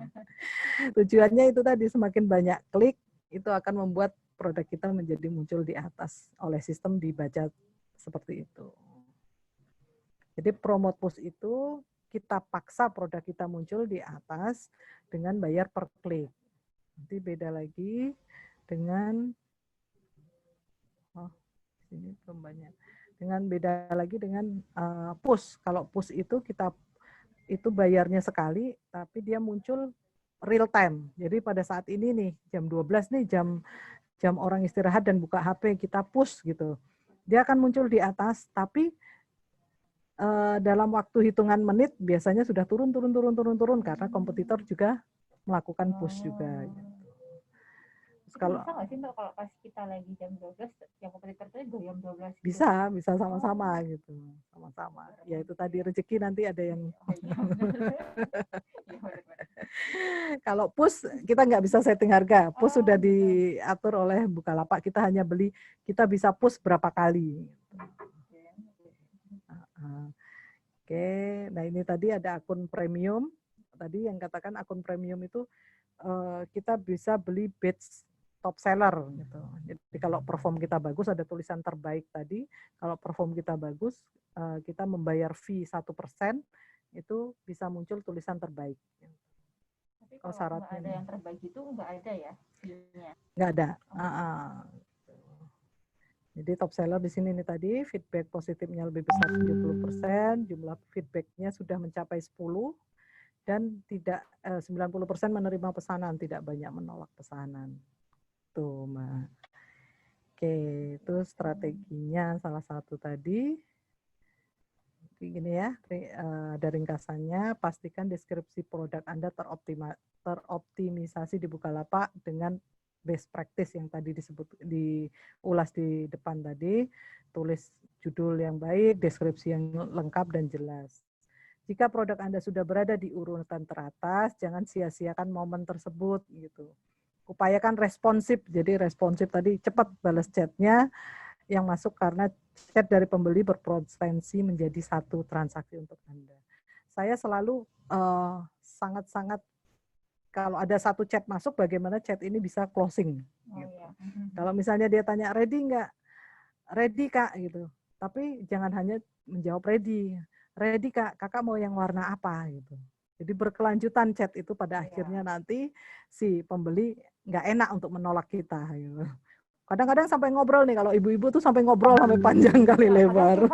Tujuannya itu tadi, semakin banyak klik itu akan membuat produk kita menjadi muncul di atas oleh sistem dibaca seperti itu. Jadi promote push itu kita paksa produk kita muncul di atas dengan bayar per klik. Nanti beda lagi dengan ini belum banyak. Dengan beda lagi dengan push. Kalau push itu kita itu bayarnya sekali, tapi dia muncul real time. Jadi pada saat ini nih jam 12 nih jam orang istirahat dan buka HP, kita push gitu. Dia akan muncul di atas, tapi dalam waktu hitungan menit biasanya sudah turun karena kompetitor juga melakukan push juga. Gitu. Terus kalau bisa nggak sih Mbak kalau pas kita lagi jam 12, yang kompetitor itu jam 12? Bisa sama-sama gitu, sama-sama. Ya itu tadi rezeki nanti ada yang. Kalau push kita nggak bisa setting harga, push sudah diatur oleh Bukalapak. Kita hanya beli, kita bisa push berapa kali. Oke, nah ini tadi ada akun premium. Tadi yang katakan akun premium itu kita bisa beli batch top seller gitu. Jadi kalau perform kita bagus ada tulisan terbaik tadi. Kalau perform kita bagus, kita membayar fee 1%, itu bisa muncul tulisan terbaik. Tapi kalau syaratnya ada yang terbaik itu nggak ada ya? Nggak ada. Jadi top seller di sini nih tadi feedback positifnya lebih besar 70%, jumlah feedbacknya sudah mencapai 10 dan tidak 90% menerima pesanan, tidak banyak menolak pesanan. Tuh, Mbak. Oke, itu strateginya salah satu tadi. Gini ya, ada ringkasannya, pastikan deskripsi produk Anda teroptimisasi di Bukalapak dengan best practice yang tadi diulas di depan tadi, tulis judul yang baik, deskripsi yang lengkap dan jelas. Jika produk Anda sudah berada di urutan teratas, jangan sia-siakan momen tersebut gitu. Upayakan responsif, jadi responsif tadi cepat balas chatnya yang masuk karena chat dari pembeli berpotensi menjadi satu transaksi untuk Anda. Saya selalu sangat-sangat kalau ada satu chat masuk, bagaimana chat ini bisa closing. Gitu. Iya. Kalau misalnya dia tanya ready nggak? Ready Kak gitu. Tapi jangan hanya menjawab ready. Ready Kak, kakak mau yang warna apa gitu. Jadi berkelanjutan chat itu pada akhirnya nanti si pembeli nggak enak untuk menolak kita. Gitu. Kadang-kadang sampai ngobrol nih, kalau ibu-ibu tuh sampai ngobrol sampai panjang kali lebar.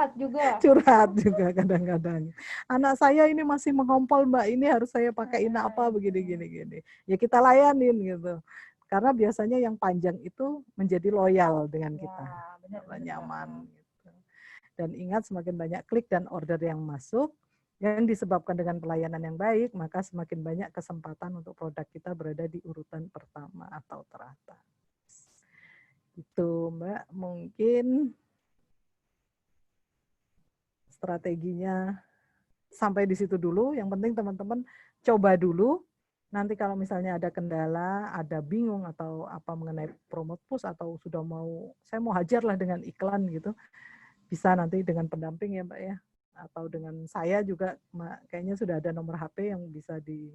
Curhat juga kadang-kadang. Anak saya ini masih mengompol Mbak, ini harus saya pakaiin apa begini-gini. Ya kita layanin gitu. Karena biasanya yang panjang itu menjadi loyal dengan kita. Nyaman. Gitu. Dan ingat semakin banyak klik dan order yang masuk, yang disebabkan dengan pelayanan yang baik, maka semakin banyak kesempatan untuk produk kita berada di urutan pertama atau teratas. Itu Mbak, mungkin strateginya sampai di situ dulu. Yang penting teman-teman coba dulu. Nanti kalau misalnya ada kendala, ada bingung atau apa mengenai promote push atau sudah saya mau hajar lah dengan iklan gitu, bisa nanti dengan pendamping ya Mbak ya, atau dengan saya juga kayaknya sudah ada nomor HP yang bisa di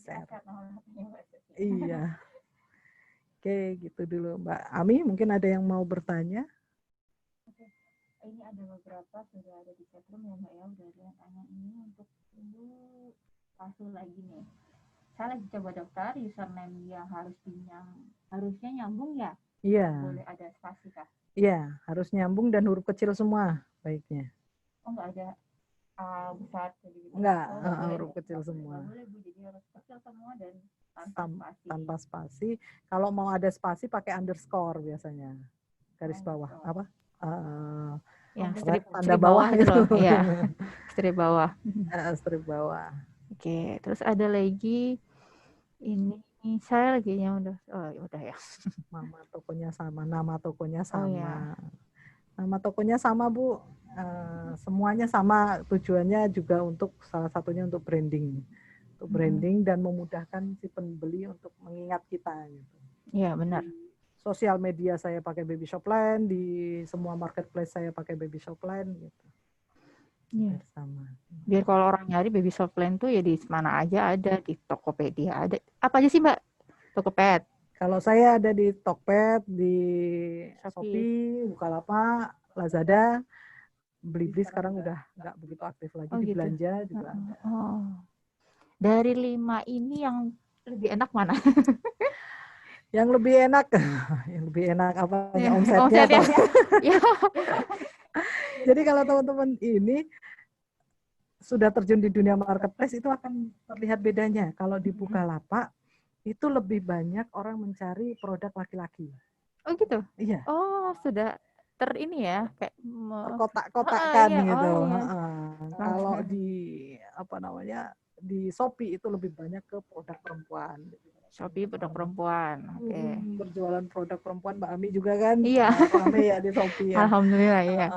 share. Iya. Oke, gitu dulu Mbak Ami, mungkin ada yang mau bertanya? Ini ada beberapa sudah ada di chatroom ya Mbak ya, udah ada yang tanya ini untuk tunggu hasil lagi nih. Saya lagi coba daftar username yang harusnya nyambung ya? Iya. Boleh ada spasi kah? Iya, harus nyambung dan huruf kecil semua baiknya. Oh nggak ada besar jadi gitu? Enggak, Boleh huruf ya? kecil semua. Nggak boleh Bu, jadi harus kecil semua dan Tanpa spasi. Kalau mau ada spasi pakai underscore biasanya. Garis bawah. Apa? Ya, tanda bawah itu loh. gitu. Iya, strip bawah. Strip bawah. Oke, terus ada lagi ini saya lagi yang udah ya. Nama tokonya sama, nama tokonya sama. Oh, ya. Nama tokonya sama Bu. Semuanya sama, tujuannya juga untuk salah satunya untuk branding. Untuk branding dan memudahkan si pembeli untuk mengingat kita gitu. Iya, benar. Sosial media saya pakai Baby Shopline, di semua marketplace saya pakai Baby Shopline gitu. Iya. Sama. Biar kalau orang nyari Baby Shopline tuh ya di mana aja ada, di Tokopedia ada. Apa aja sih Mbak? Tokopet. Kalau saya ada di Tokped, di Shopee, Bukalapak, Lazada, Blibli sekarang udah nggak begitu aktif lagi, di gitu. Belanja juga. Oh. Dari 5 ini yang lebih enak mana? Yang lebih enak apanya? Omsetnya atau? Ya. Jadi kalau teman-teman ini sudah terjun di dunia marketplace itu akan terlihat bedanya. Kalau di Bukalapak itu lebih banyak orang mencari produk laki-laki. Oh gitu? Iya. Oh, sudah ini ya, kayak terkotak-kotakkan iya. gitu. Oh, iya. Kalau di di Shopee itu lebih banyak ke produk perempuan. Shopee produk perempuan. Oke. Berjualan produk perempuan Mbak Ami juga kan? Iya. Ramai ya di Shopee ya. Alhamdulillah ya.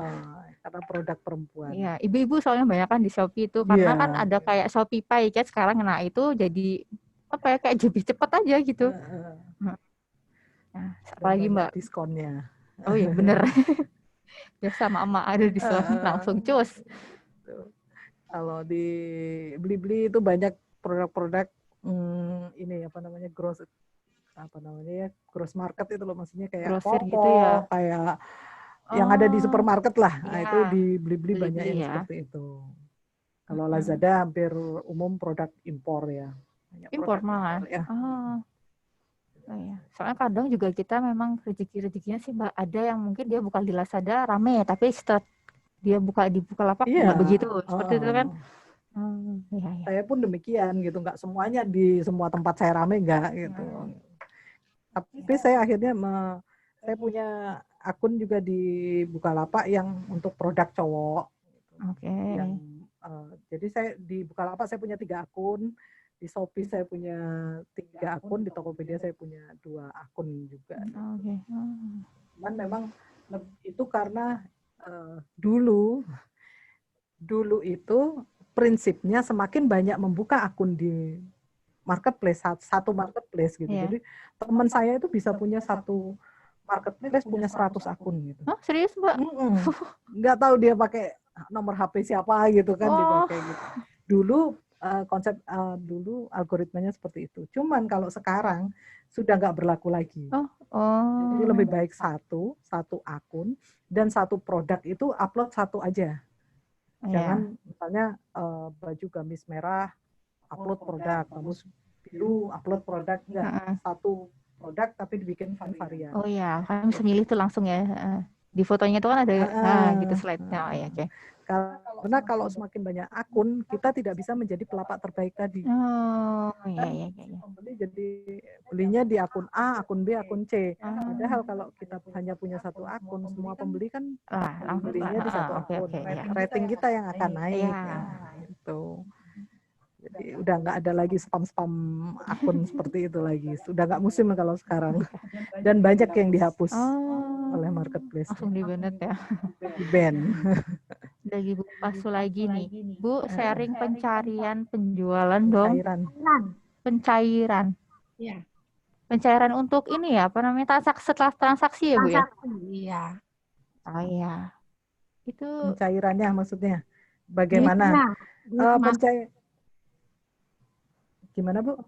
Karena produk perempuan. Iya, ibu-ibu soalnya banyak kan di Shopee itu karena kan ada kayak Shopee Pay kan sekarang, nah itu jadi apa ya, kayak lebih cepat aja gitu. Nah, apalagi Mbak diskonnya. Oh iya bener. Biasa mama ada diskon langsung cus. Kalau di Blibli itu banyak produk-produk ini gross market itu loh, maksudnya kayak grosir Koko, gitu ya. Kayak yang ada di supermarket lah. Nah, iya. itu di Blibli banyak yang seperti itu. Kalau Lazada hampir umum produk impor ya. Impor malah. Ya. Oh iya. Soalnya kadang juga kita memang rezekinya sih Mbak, ada yang mungkin dia buka di Lazada rame, tapi setelah dia buka di Bukalapak nggak begitu, seperti itu kan. Iya. Saya pun demikian gitu, nggak semuanya di semua tempat saya rame nggak gitu. Tapi saya akhirnya saya punya akun juga di Bukalapak yang untuk produk cowok. Oke. Jadi saya di Bukalapak saya punya 3 akun, di Shopee saya punya 3 akun, di Tokopedia saya punya 2 akun juga. Oke. Cuman memang itu karena dulu itu prinsipnya semakin banyak membuka akun di marketplace, satu marketplace gitu. Yeah. Jadi teman saya itu bisa punya satu marketplace punya 100 akun gitu. Oh, serius Mbak? Nggak tahu dia pakai nomor HP siapa gitu kan, dipakai gitu. Dulu konsep dulu algoritmanya seperti itu. Cuman kalau sekarang sudah nggak berlaku lagi. Jadi lebih baik satu akun dan satu produk itu upload satu aja. Jangan misalnya baju gamis merah upload produk, gamis biru upload produk, enggak. Satu produk tapi dibikin varian. Oh iya, kan bisa milih tuh langsung ya. Di fotonya itu kan ada gitu slide-nya. Oh, ya, oke. Karena kalau semakin banyak akun, kita tidak bisa menjadi pelapak terbaik tadi. Oh, iya. Pembeli jadi belinya di akun A, akun B, akun C. Padahal kalau kita hanya punya satu akun, semua pembeli kan belinya di satu akun. Rating kita yang akan naik. Gitu. Jadi udah nggak ada lagi spam-spam akun seperti itu lagi. Sudah nggak musim kalau sekarang. Dan banyak yang dihapus oleh marketplace. Langsung di-ban ya. Di-ban. Lagi Bu Pasu lagi nih. Bu, sharing pencarian penjualan dong. pencairan. Ya, Pencairan untuk ini ya, apa namanya, setelah transaksi ya Bu ya? transaksi. Iya. Oh iya. Itu Pencairannya maksudnya bagaimana? Gimana Bu?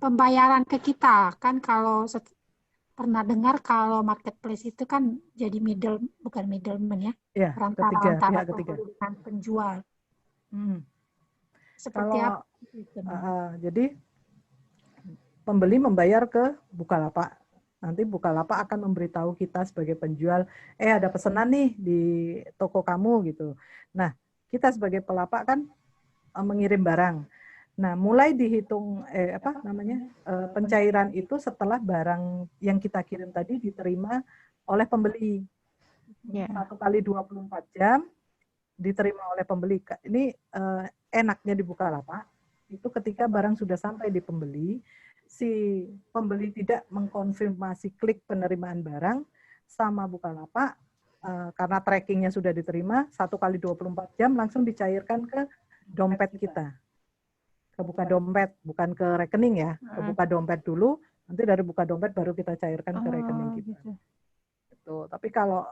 Pembayaran ke kita kan, kalau pernah dengar kalau marketplace itu kan jadi bukan middleman ya, ya perantara pihak ketiga dengan penjual. Seperti kalau, apa? jadi pembeli membayar ke Bukalapak. Nanti Bukalapak akan memberitahu kita sebagai penjual, ada pesanan nih di toko kamu gitu. Nah, kita sebagai pelapak kan mengirim barang. Nah, mulai dihitung pencairan itu setelah barang yang kita kirim tadi diterima oleh pembeli. 1 kali 24 jam diterima oleh pembeli. Ini enaknya di Bukalapak itu ketika barang sudah sampai di pembeli, si pembeli tidak mengkonfirmasi klik penerimaan barang sama Bukalapak, karena trackingnya sudah diterima, 1 kali 24 jam langsung dicairkan ke dompet kita. Ke buka dompet, bukan ke rekening ya, ke buka dompet dulu, nanti dari buka dompet baru kita cairkan ke rekening kita. Gitu. Tapi kalau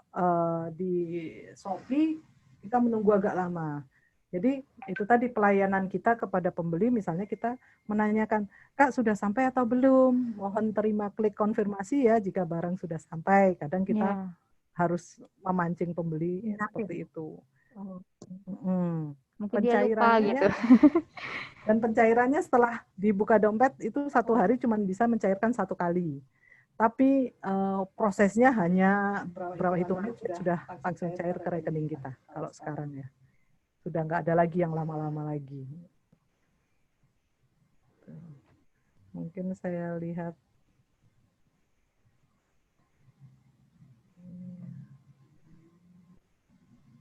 di Shopee kita menunggu agak lama. Jadi itu tadi pelayanan kita kepada pembeli, misalnya kita menanyakan, Kak sudah sampai atau belum? Mohon terima klik konfirmasi ya jika barang sudah sampai. Kadang kita harus memancing pembeli seperti itu. Mungkin dia lupa gitu. Dan pencairannya setelah dibuka dompet itu 1 hari cuma bisa mencairkan 1 kali. Tapi prosesnya hanya berapa hitungan sudah langsung cair ke rekening kita kalau sekarang ya. Sudah nggak ada lagi yang lama-lama lagi. Mungkin saya lihat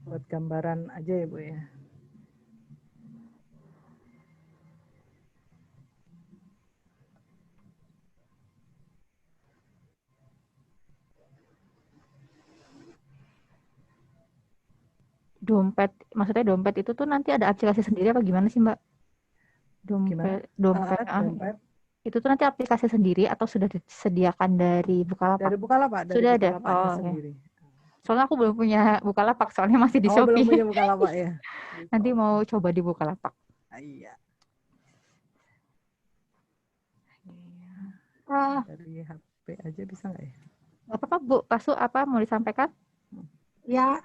buat gambaran aja ya Bu ya. Dompet, maksudnya dompet itu tuh nanti ada aplikasi sendiri apa gimana sih Mbak? Dompet. Itu tuh nanti aplikasi sendiri atau sudah disediakan dari Bukalapak? Dari Bukalapak, dari sudah Bukalapak ada. sendiri. Soalnya aku belum punya Bukalapak, soalnya masih di Shopee. Belum punya Bukalapak ya. Nanti mau coba di Bukalapak. Iya. Dari HP aja bisa nggak ya? Apa Bu? Pasu apa mau disampaikan? Ya,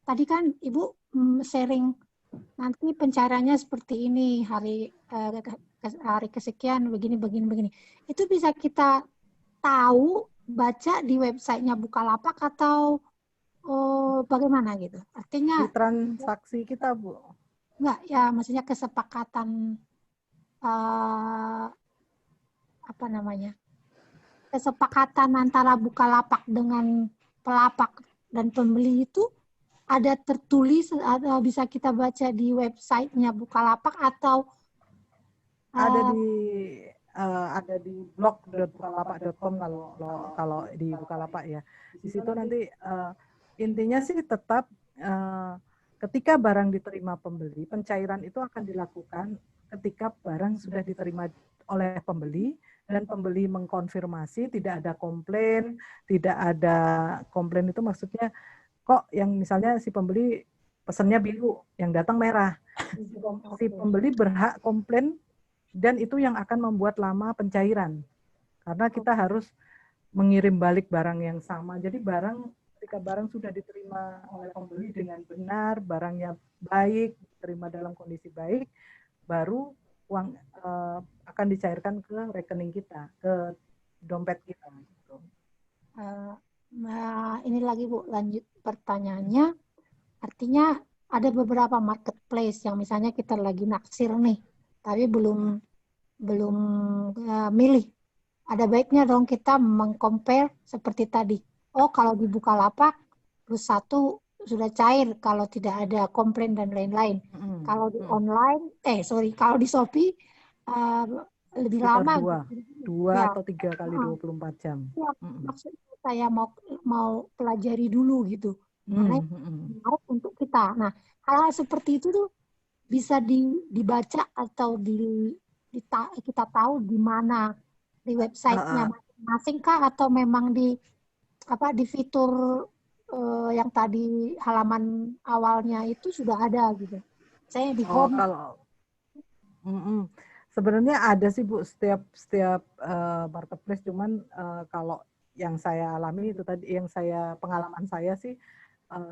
tadi kan Ibu sharing nanti pencairannya seperti ini, hari kesekian begini. Itu bisa kita tahu, baca di websitenya Bukalapak atau bagaimana gitu? Artinya di transaksi kita Bu? Enggak, ya maksudnya kesepakatan kesepakatan antara Bukalapak dengan pelapak dan pembeli itu ada tertulis atau bisa kita baca di websitenya Bukalapak atau ada di blog.bukalapak.com kalau di Bukalapak ya. Di situ nanti intinya sih tetap ketika barang diterima pembeli, pencairan itu akan dilakukan ketika barang sudah diterima oleh pembeli dan pembeli mengkonfirmasi tidak ada komplain, itu maksudnya kok yang misalnya si pembeli pesannya biru, yang datang merah. Si pembeli berhak komplain dan itu yang akan membuat lama pencairan. Karena kita harus mengirim balik barang yang sama. Jadi ketika barang sudah diterima oleh pembeli dengan benar, barangnya baik, diterima dalam kondisi baik, baru uang akan dicairkan ke rekening kita, ke dompet kita. Gitu. Ini lagi Bu, lanjut pertanyaannya. Artinya ada beberapa marketplace yang misalnya kita lagi naksir nih, tapi belum milih. Ada baiknya dong kita meng-compare seperti tadi. Oh, kalau di Bukalapak plus 1 sudah cair kalau tidak ada komplain dan lain-lain. Kalau di online, kalau di Shopee lebih lama. 2 atau 3 kali 24 jam. Ya, maksudnya saya mau pelajari dulu gitu. Mana menarik untuk kita. Nah, hal-hal seperti itu tuh bisa dibaca atau kita tahu di mana, di websitenya masing-masing kah, atau memang di fitur yang tadi halaman awalnya itu sudah ada gitu. Saya di home. Sebenarnya ada sih Bu, setiap marketplace, cuman kalau yang saya alami itu tadi, yang pengalaman saya sih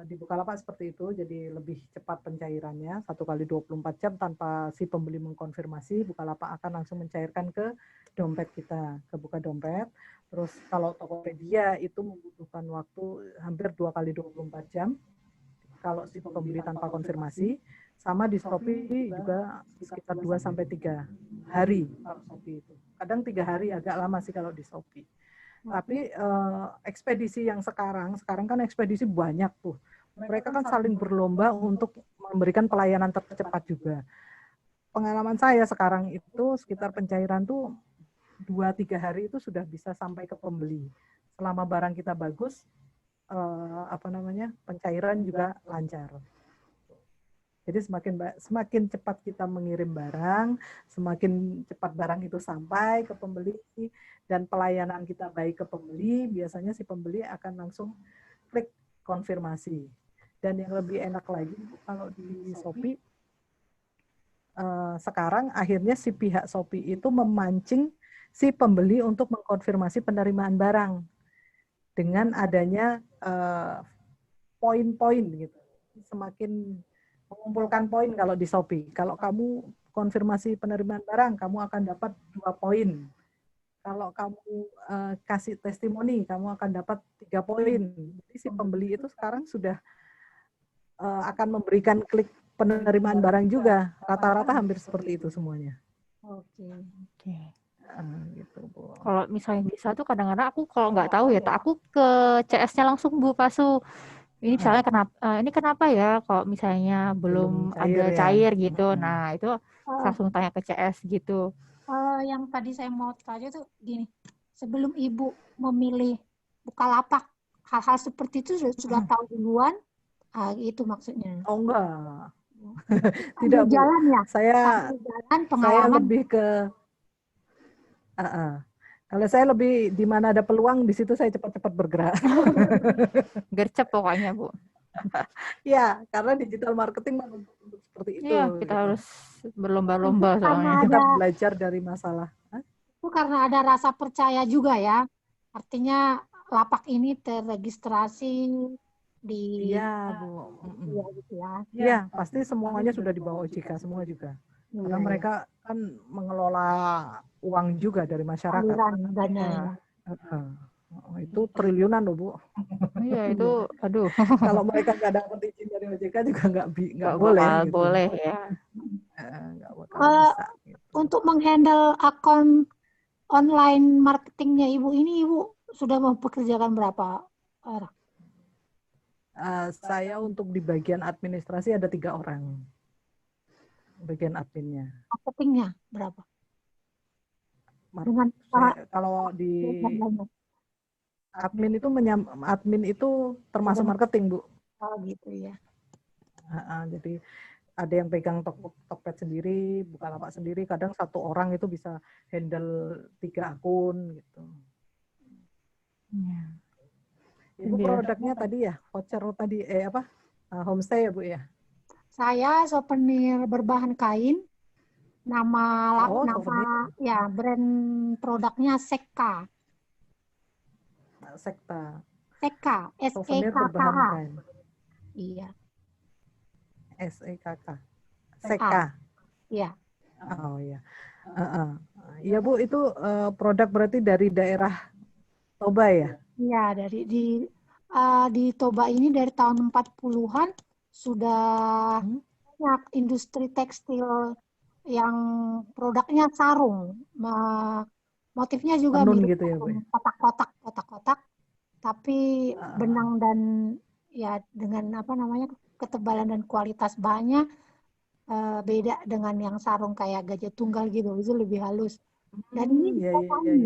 di Bukalapak seperti itu, jadi lebih cepat pencairannya, 1 kali 24 jam tanpa si pembeli mengkonfirmasi, Bukalapak akan langsung mencairkan ke dompet kita, ke buka dompet. Terus kalau Tokopedia itu membutuhkan waktu hampir 2 kali 24 jam kalau si pembeli tanpa konfirmasi. Sama di Shopee juga sekitar 2-3 hari kalau Shopee itu. Kadang 3 hari agak lama sih kalau di Shopee. Tapi ekspedisi yang sekarang kan ekspedisi banyak tuh. Mereka kan saling berlomba untuk memberikan pelayanan tercepat juga. Pengalaman saya sekarang itu sekitar pencairan tuh 2-3 hari itu sudah bisa sampai ke pembeli. Selama barang kita bagus, pencairan juga lancar. Jadi semakin cepat kita mengirim barang, semakin cepat barang itu sampai ke pembeli, dan pelayanan kita baik ke pembeli, biasanya si pembeli akan langsung klik konfirmasi. Dan yang lebih enak lagi kalau di Shopee, sekarang akhirnya si pihak Shopee itu memancing si pembeli untuk mengkonfirmasi penerimaan barang dengan adanya poin-poin gitu. Semakin mengumpulkan poin kalau di Shopee. Kalau kamu konfirmasi penerimaan barang, kamu akan dapat 2 poin. Kalau kamu kasih testimoni, kamu akan dapat 3 poin. Jadi si pembeli itu sekarang sudah akan memberikan klik penerimaan barang juga. Rata-rata hampir seperti itu semuanya. Oke. Gitu, Bu. Kalau misalnya bisa tuh kadang-kadang aku kalau nggak tahu ya, aku ke CS-nya langsung Bu Pasu. Ini misalnya kenapa ya kalau misalnya belum ada cair gitu. Nah, itu langsung tanya ke CS gitu. Yang tadi saya mau tanya tuh gini, sebelum Ibu memilih Bukalapak, hal-hal seperti itu sudah tahu duluan? Itu maksudnya. Oh enggak. Tidak, Bu. Jalan ya? Saya lebih ke kalau saya lebih di mana ada peluang, di situ saya cepat-cepat bergerak. Gercep pokoknya, Bu. Ya, karena digital marketing untuk seperti itu. Iya, kita harus berlomba-lomba soalnya. Kita belajar dari masalah. Itu karena ada rasa percaya juga ya. Artinya lapak ini terregistrasi di Bu. Gitu ya. Iya, pasti semuanya sudah di bawah OJK semua juga. Karena mereka kan mengelola uang juga dari masyarakat. Dananya. Itu triliunan loh, Bu. Iya, itu aduh. Kalau mereka nggak dapat izin dari OJK juga nggak boleh. Gitu. Boleh ya. Nggak bakal bisa. Gitu. Untuk menghandle akun online marketingnya Ibu ini, Ibu sudah mempekerjakan berapa orang? Saya untuk di bagian administrasi ada 3 orang. Bagian adminnya. Marketingnya berapa? Kalau di admin itu termasuk marketing, Bu. Oh gitu ya. Jadi ada yang pegang Tokped sendiri, Bukalapak sendiri. Kadang 1 orang itu bisa handle 3 akun gitu. Ibu produknya tadi ya, voucher tadi homestay ya, Bu ya. Saya souvenir berbahan kain. Nama brand produknya Sekka. Sekta. Sekka, S-E-K-K-A. Iya. S-E-K-K. Sekka. Iya. Oh iya. Iya, Bu, itu produk berarti dari daerah Toba ya? Iya, di Toba ini dari tahun 40-an sudah banyak industri tekstil yang produknya sarung. Motifnya juga mirip gitu ya, Bu? kotak-kotak, tapi benang dan ya dengan ketebalan dan kualitas bahannya beda dengan yang sarung kayak gajah tunggal gitu, itu lebih halus. Dan ini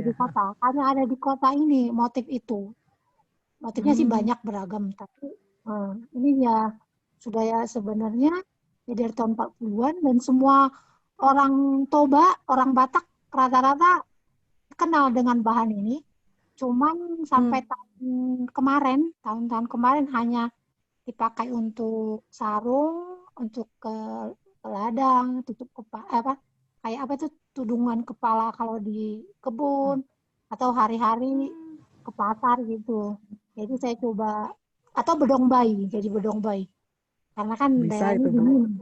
di kota, karena ada di kota ini motif itu. Motifnya sih banyak beragam, tapi ini ya sudah ya sebenarnya dari tahun 40-an dan semua orang Toba, orang Batak rata-rata kenal dengan bahan ini. Cuman sampai tahun-tahun kemarin hanya dipakai untuk sarung, untuk ke ladang, tutup kepala, kayak apa tuh tudungan kepala kalau di kebun atau hari-hari ke pasar gitu. Jadi saya coba atau bedong bayi, jadi bedong bayi. Karena kan Bisa daerahnya itu, Bu. dingin,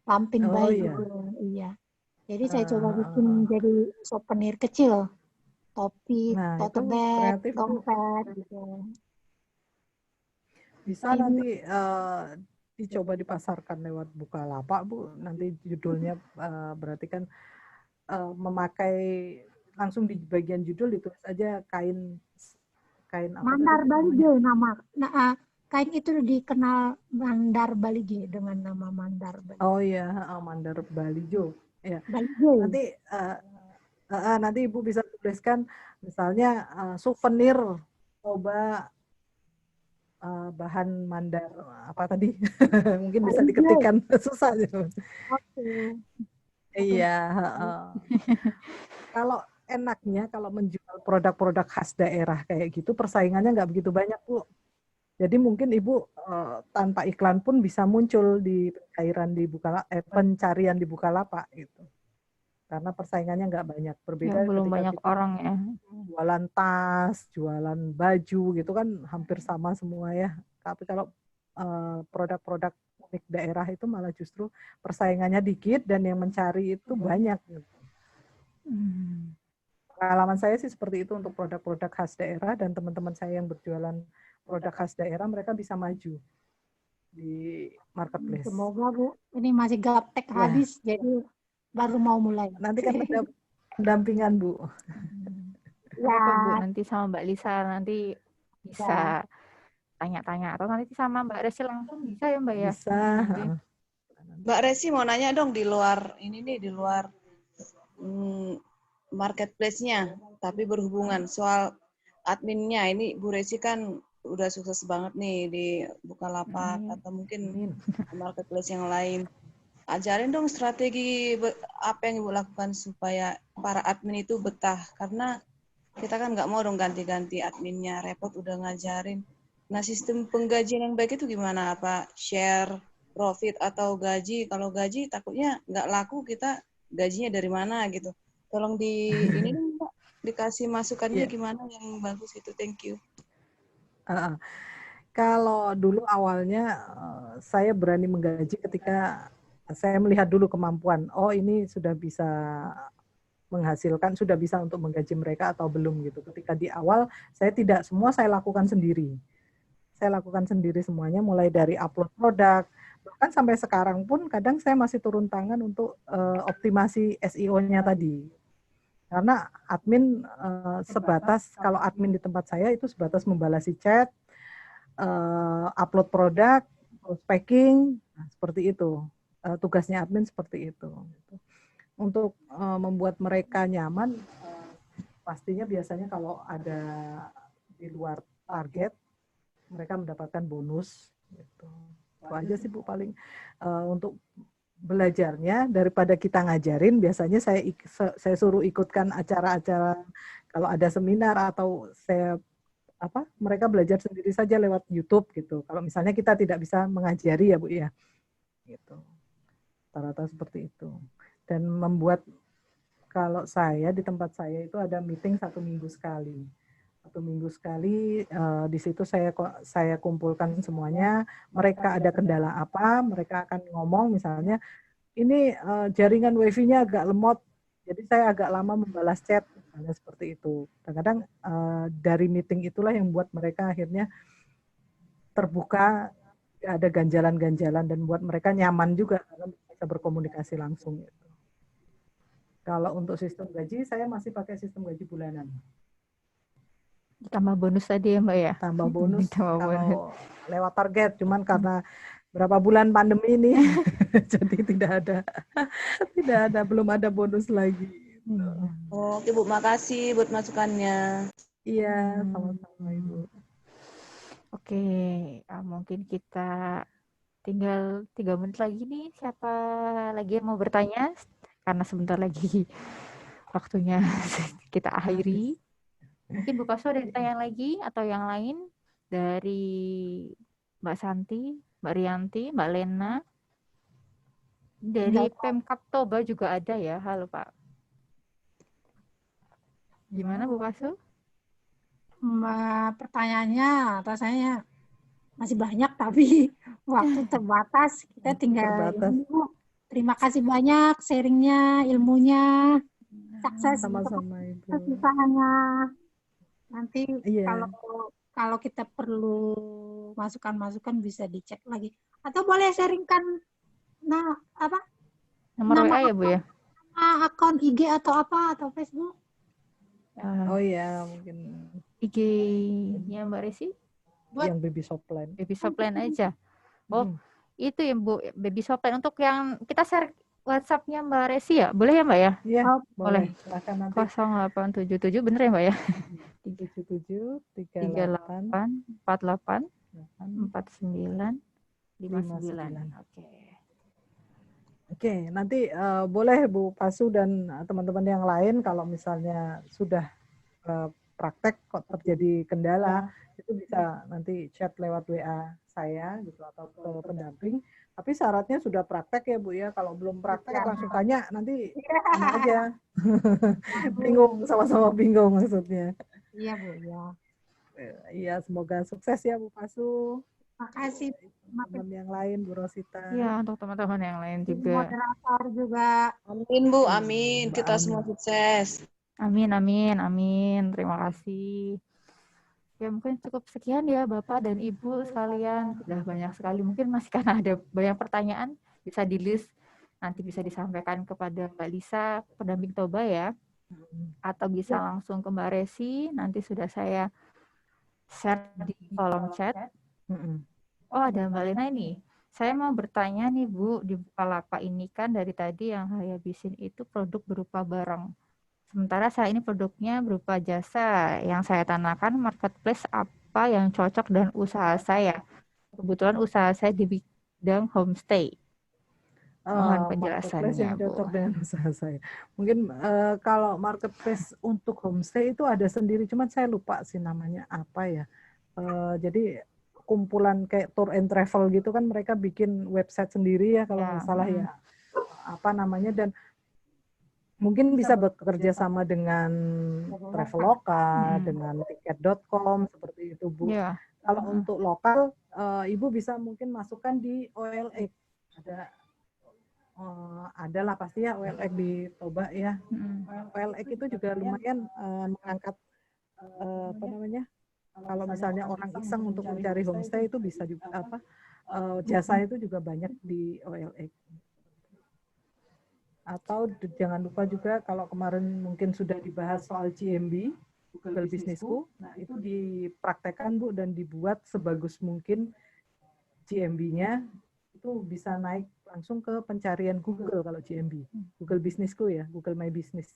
lampin Oh bayi iya. gitu. Iya. Jadi saya coba bikin jadi souvenir kecil, topi, Nah, itu tote bag, kreatif, Bu. dompet gitu. Bisa nanti dicoba dipasarkan lewat Bukalapak, Bu. Nanti judulnya berarti kan memakai langsung di bagian judul ditulis aja kain apa Mandar tadi Balige namanya? nama. Kain itu dikenal Mandar Balige dengan nama Mandar Balige. Oh iya, Mandar Balijo. Ya. Balige. Nanti Ibu bisa tuliskan misalnya souvenir coba bahan mandar apa tadi? Mungkin bisa diketikkan susah. Oke. Iya. Kalau enaknya kalau menjual produk-produk khas daerah kayak gitu persaingannya nggak begitu banyak, Bu. Jadi mungkin Ibu tanpa iklan pun bisa muncul di pencarian di Bukalapak gitu. Karena persaingannya nggak banyak. Berbeda belum ketika banyak kita orang ya. jualan tas, jualan baju gitu kan hampir sama semua ya. Tapi kalau produk-produk unik daerah itu malah justru persaingannya dikit dan yang mencari itu banyak. Gitu. Pengalaman saya sih seperti itu untuk produk-produk khas daerah dan teman-teman saya yang berjualan produk khas daerah mereka bisa maju di marketplace. Semoga Bu, ini masih gaptek habis jadi baru mau mulai. Nanti kan ada pendampingan Bu. Ya. Bu, nanti sama Mbak Lisa nanti bisa tanya-tanya atau nanti sama Mbak Resi langsung bisa ya Mbak ya? Bisa. Mbak Resi mau nanya dong di luar marketplace-nya, tapi berhubungan soal adminnya. Ini Bu Resi kan udah sukses banget nih di Bukalapak atau mungkin marketplace yang lain. Ajarin dong strategi apa yang Ibu lakukan supaya para admin itu betah. Karena kita kan nggak mau dong ganti-ganti adminnya, repot udah ngajarin. Nah, sistem penggajian yang baik itu gimana? Apa share profit atau gaji? Kalau gaji takutnya nggak laku, kita gajinya dari mana gitu. Tolong ini dong Mbak, dikasih masukannya gimana yang bagus itu. Thank you. Kalau dulu awalnya saya berani menggaji ketika saya melihat dulu kemampuan. Oh ini sudah bisa menghasilkan, sudah bisa untuk menggaji mereka atau belum gitu. Ketika di awal saya tidak semua saya lakukan sendiri. Saya lakukan sendiri semuanya mulai dari upload produk. Bahkan sampai sekarang pun kadang saya masih turun tangan untuk optimasi SEO-nya tadi. Karena admin sebatas, kalau admin di tempat saya itu sebatas membalasi chat, upload produk, packing, seperti itu. Tugasnya admin seperti itu. Untuk membuat mereka nyaman, pastinya biasanya kalau ada di luar target, mereka mendapatkan bonus. Gitu. Itu aja sih Bu paling untuk belajarnya daripada kita ngajarin, biasanya saya suruh ikutkan acara-acara kalau ada seminar atau mereka belajar sendiri saja lewat YouTube gitu. Kalau misalnya kita tidak bisa mengajari ya Bu ya, gitu. Rata-rata seperti itu. Dan membuat kalau saya di tempat saya itu ada meeting 1 minggu sekali. 1 minggu sekali di situ saya kumpulkan semuanya. Mereka ada kendala apa, mereka akan ngomong misalnya ini jaringan wifi-nya agak lemot, jadi saya agak lama membalas chat, misalnya seperti itu. Kadang-kadang dari meeting itulah yang membuat mereka akhirnya terbuka, ada ganjalan-ganjalan dan buat mereka nyaman juga karena bisa berkomunikasi langsung. Gitu. Kalau untuk sistem gaji, saya masih pakai sistem gaji bulanan. Tambah bonus tadi ya Mbak ya? Tambah bonus kalau lewat target, cuman karena berapa bulan pandemi ini jadi tidak ada belum ada bonus lagi. Oke Bu, makasih buat masukannya. Iya, sama-sama Ibu. Oke, mungkin kita tinggal 3 menit lagi nih. Siapa lagi yang mau bertanya? karena sebentar lagi waktunya kita akhiri. Mungkin Bu Paso ada pertanyaan lagi atau yang lain dari Mbak Santi, Mbak Rianti, Mbak Lena. Dari Pemkab Toba juga ada ya. Halo Pak. Gimana Bu Paso? Pertanyaannya rasanya masih banyak tapi waktu terbatas. Kita tinggal ini, Bu. Terima kasih banyak sharingnya, ilmunya. Sukses Sama-sama Ibu. usahanya. Nanti kalau kita perlu masukan-masukan bisa dicek lagi. Atau boleh sharingkan Nomor WA ya Bu ya? Akun IG atau apa atau Facebook? Oh iya, mungkin IG-nya Mbak Resi? Yang Baby Shopline. Baby Shopline aja. Oh, itu ya Bu, Baby Shopline. Untuk yang kita share WhatsApp-nya Mbak Resi ya? Boleh ya Mbak ya? Iya, boleh. Silakan nanti. 0877 bener ya Mbak ya? 77 38 48 49 59. Oke, nanti boleh Bu Pasu dan teman-teman yang lain kalau misalnya sudah praktek kok terjadi kendala, itu bisa nanti chat lewat WA saya gitu atau ke pendamping. Tapi syaratnya sudah praktek ya Bu ya. Kalau belum praktek langsung tanya nanti sama aja. Bingung, sama-sama bingung maksudnya. Iya Bu ya. Iya, semoga sukses ya Bu Pasu. Makasih teman yang lain Bu Rosita. Iya, untuk teman-teman yang lain juga. Moderator juga. Amin Bu, amin. Kita semua sukses. Amin, amin, amin. Terima kasih. Ya mungkin cukup sekian ya Bapak dan Ibu sekalian. Sudah banyak sekali. Mungkin masih karena ada banyak pertanyaan, bisa di list. Nanti bisa disampaikan kepada Mbak Lisa, pendamping Toba ya. Atau bisa langsung ke Mbak Resi. Nanti sudah saya share di kolom chat. Oh ada Mbak Lena ini. Saya mau bertanya nih Bu, di Bukalapak ini kan dari tadi yang saya habisin itu produk berupa barang. Sementara saya ini produknya berupa jasa. Yang saya tanyakan marketplace apa yang cocok dengan usaha saya. Kebetulan usaha saya di bidang homestay. Mohon penjelasannya yang cocok dengan usaha saya. Mungkin kalau marketplace untuk homestay itu ada sendiri, cuman saya lupa sih namanya apa ya. Jadi kumpulan kayak tour and travel gitu kan, mereka bikin website sendiri ya kalau nggak salah ya. Apa namanya, dan mungkin bisa bekerja sama dengan Traveloka, dengan tiket.com seperti itu Bu. Kalau untuk lokal, Ibu bisa mungkin masukkan di OLX. Adalah pasti ya OLX di Toba ya. OLX itu juga lumayan mengangkat apa namanya? Kalau misalnya orang iseng untuk mencari homestay itu bisa juga jasa itu juga banyak di OLX. Atau jangan lupa juga kalau kemarin mungkin sudah dibahas soal GMB, Google Businessku, nah itu dipraktekkan Bu dan dibuat sebagus mungkin GMB-nya itu bisa naik langsung ke pencarian Google kalau GMB. Google Businessku ya, Google My Business.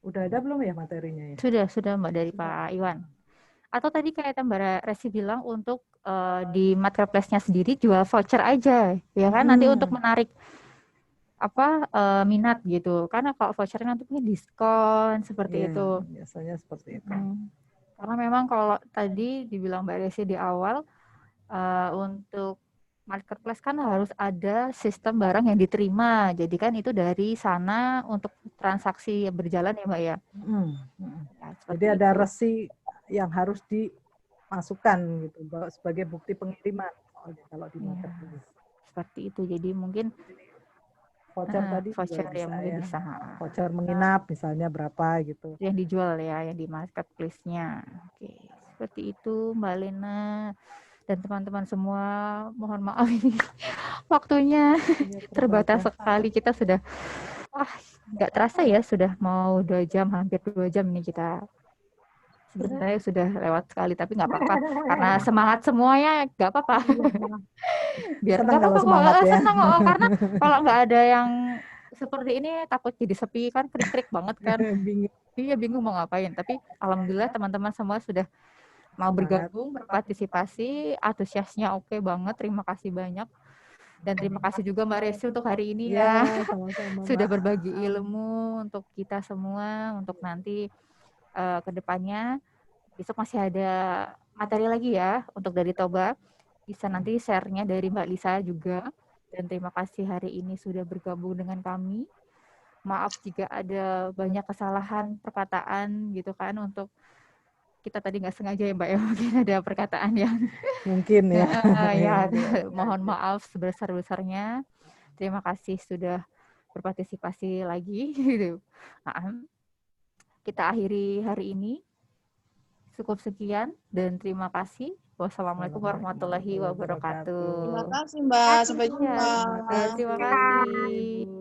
Udah ada belum ya materinya ya? Sudah Mbak dari Pak Iwan. Atau tadi kayak Mbak Resi bilang untuk di marketplace-nya sendiri jual voucher aja, ya kan? Nanti untuk menarik minat gitu. Karena kalau vouchernya nanti punya diskon seperti itu. Biasanya seperti itu. Karena memang kalau tadi dibilang Mbak Resi di awal untuk marketplace kan harus ada sistem barang yang diterima. Jadi kan itu dari sana untuk transaksi berjalan ya Mbak ya. Jadi ada resi yang harus dimasukkan gitu sebagai bukti pengiriman kalau di marketplace. Seperti itu. Jadi mungkin voucher tadi voucher yang mungkin bisa. Voucher menginap misalnya berapa gitu. Yang dijual ya, yang di marketplace-nya. Oke, seperti itu Mbak Lena dan teman-teman semua. Mohon maaf ini waktunya terbatas sekali. Kita sudah nggak terasa ya sudah mau 2 jam, hampir 2 jam ini kita. Sebenarnya sudah lewat sekali, tapi nggak apa-apa karena semangat semuanya nggak apa-apa. Biar nggak apa-apa kok, senang kok, karena kalau nggak ada yang seperti ini takut jadi sepi kan, krik-krik banget kan. Bingung mau ngapain. Tapi alhamdulillah teman-teman semua sudah mau bergabung, berpartisipasi, antusiasnya oke banget. Terima kasih banyak. Dan terima kasih juga Mbak Resi untuk hari ini Ya, ya. sama-sama Sudah Mbak. berbagi ilmu untuk kita semua, untuk nanti ke depannya. Besok masih ada materi lagi ya untuk dari Toba. Bisa nanti share-nya dari Mbak Lisa juga. Dan terima kasih hari ini sudah bergabung dengan kami. Maaf jika ada banyak kesalahan perkataan gitu kan, untuk kita tadi nggak sengaja ya Mbak ya, mungkin ada perkataan yang Mungkin ya. ya mohon maaf sebesar-besarnya. Terima kasih sudah berpartisipasi lagi gitu. Kita akhiri hari ini. Cukup sekian dan terima kasih. Wassalamualaikum warahmatullahi wabarakatuh. Terima kasih Mbak, sampai jumpa. Terima kasih.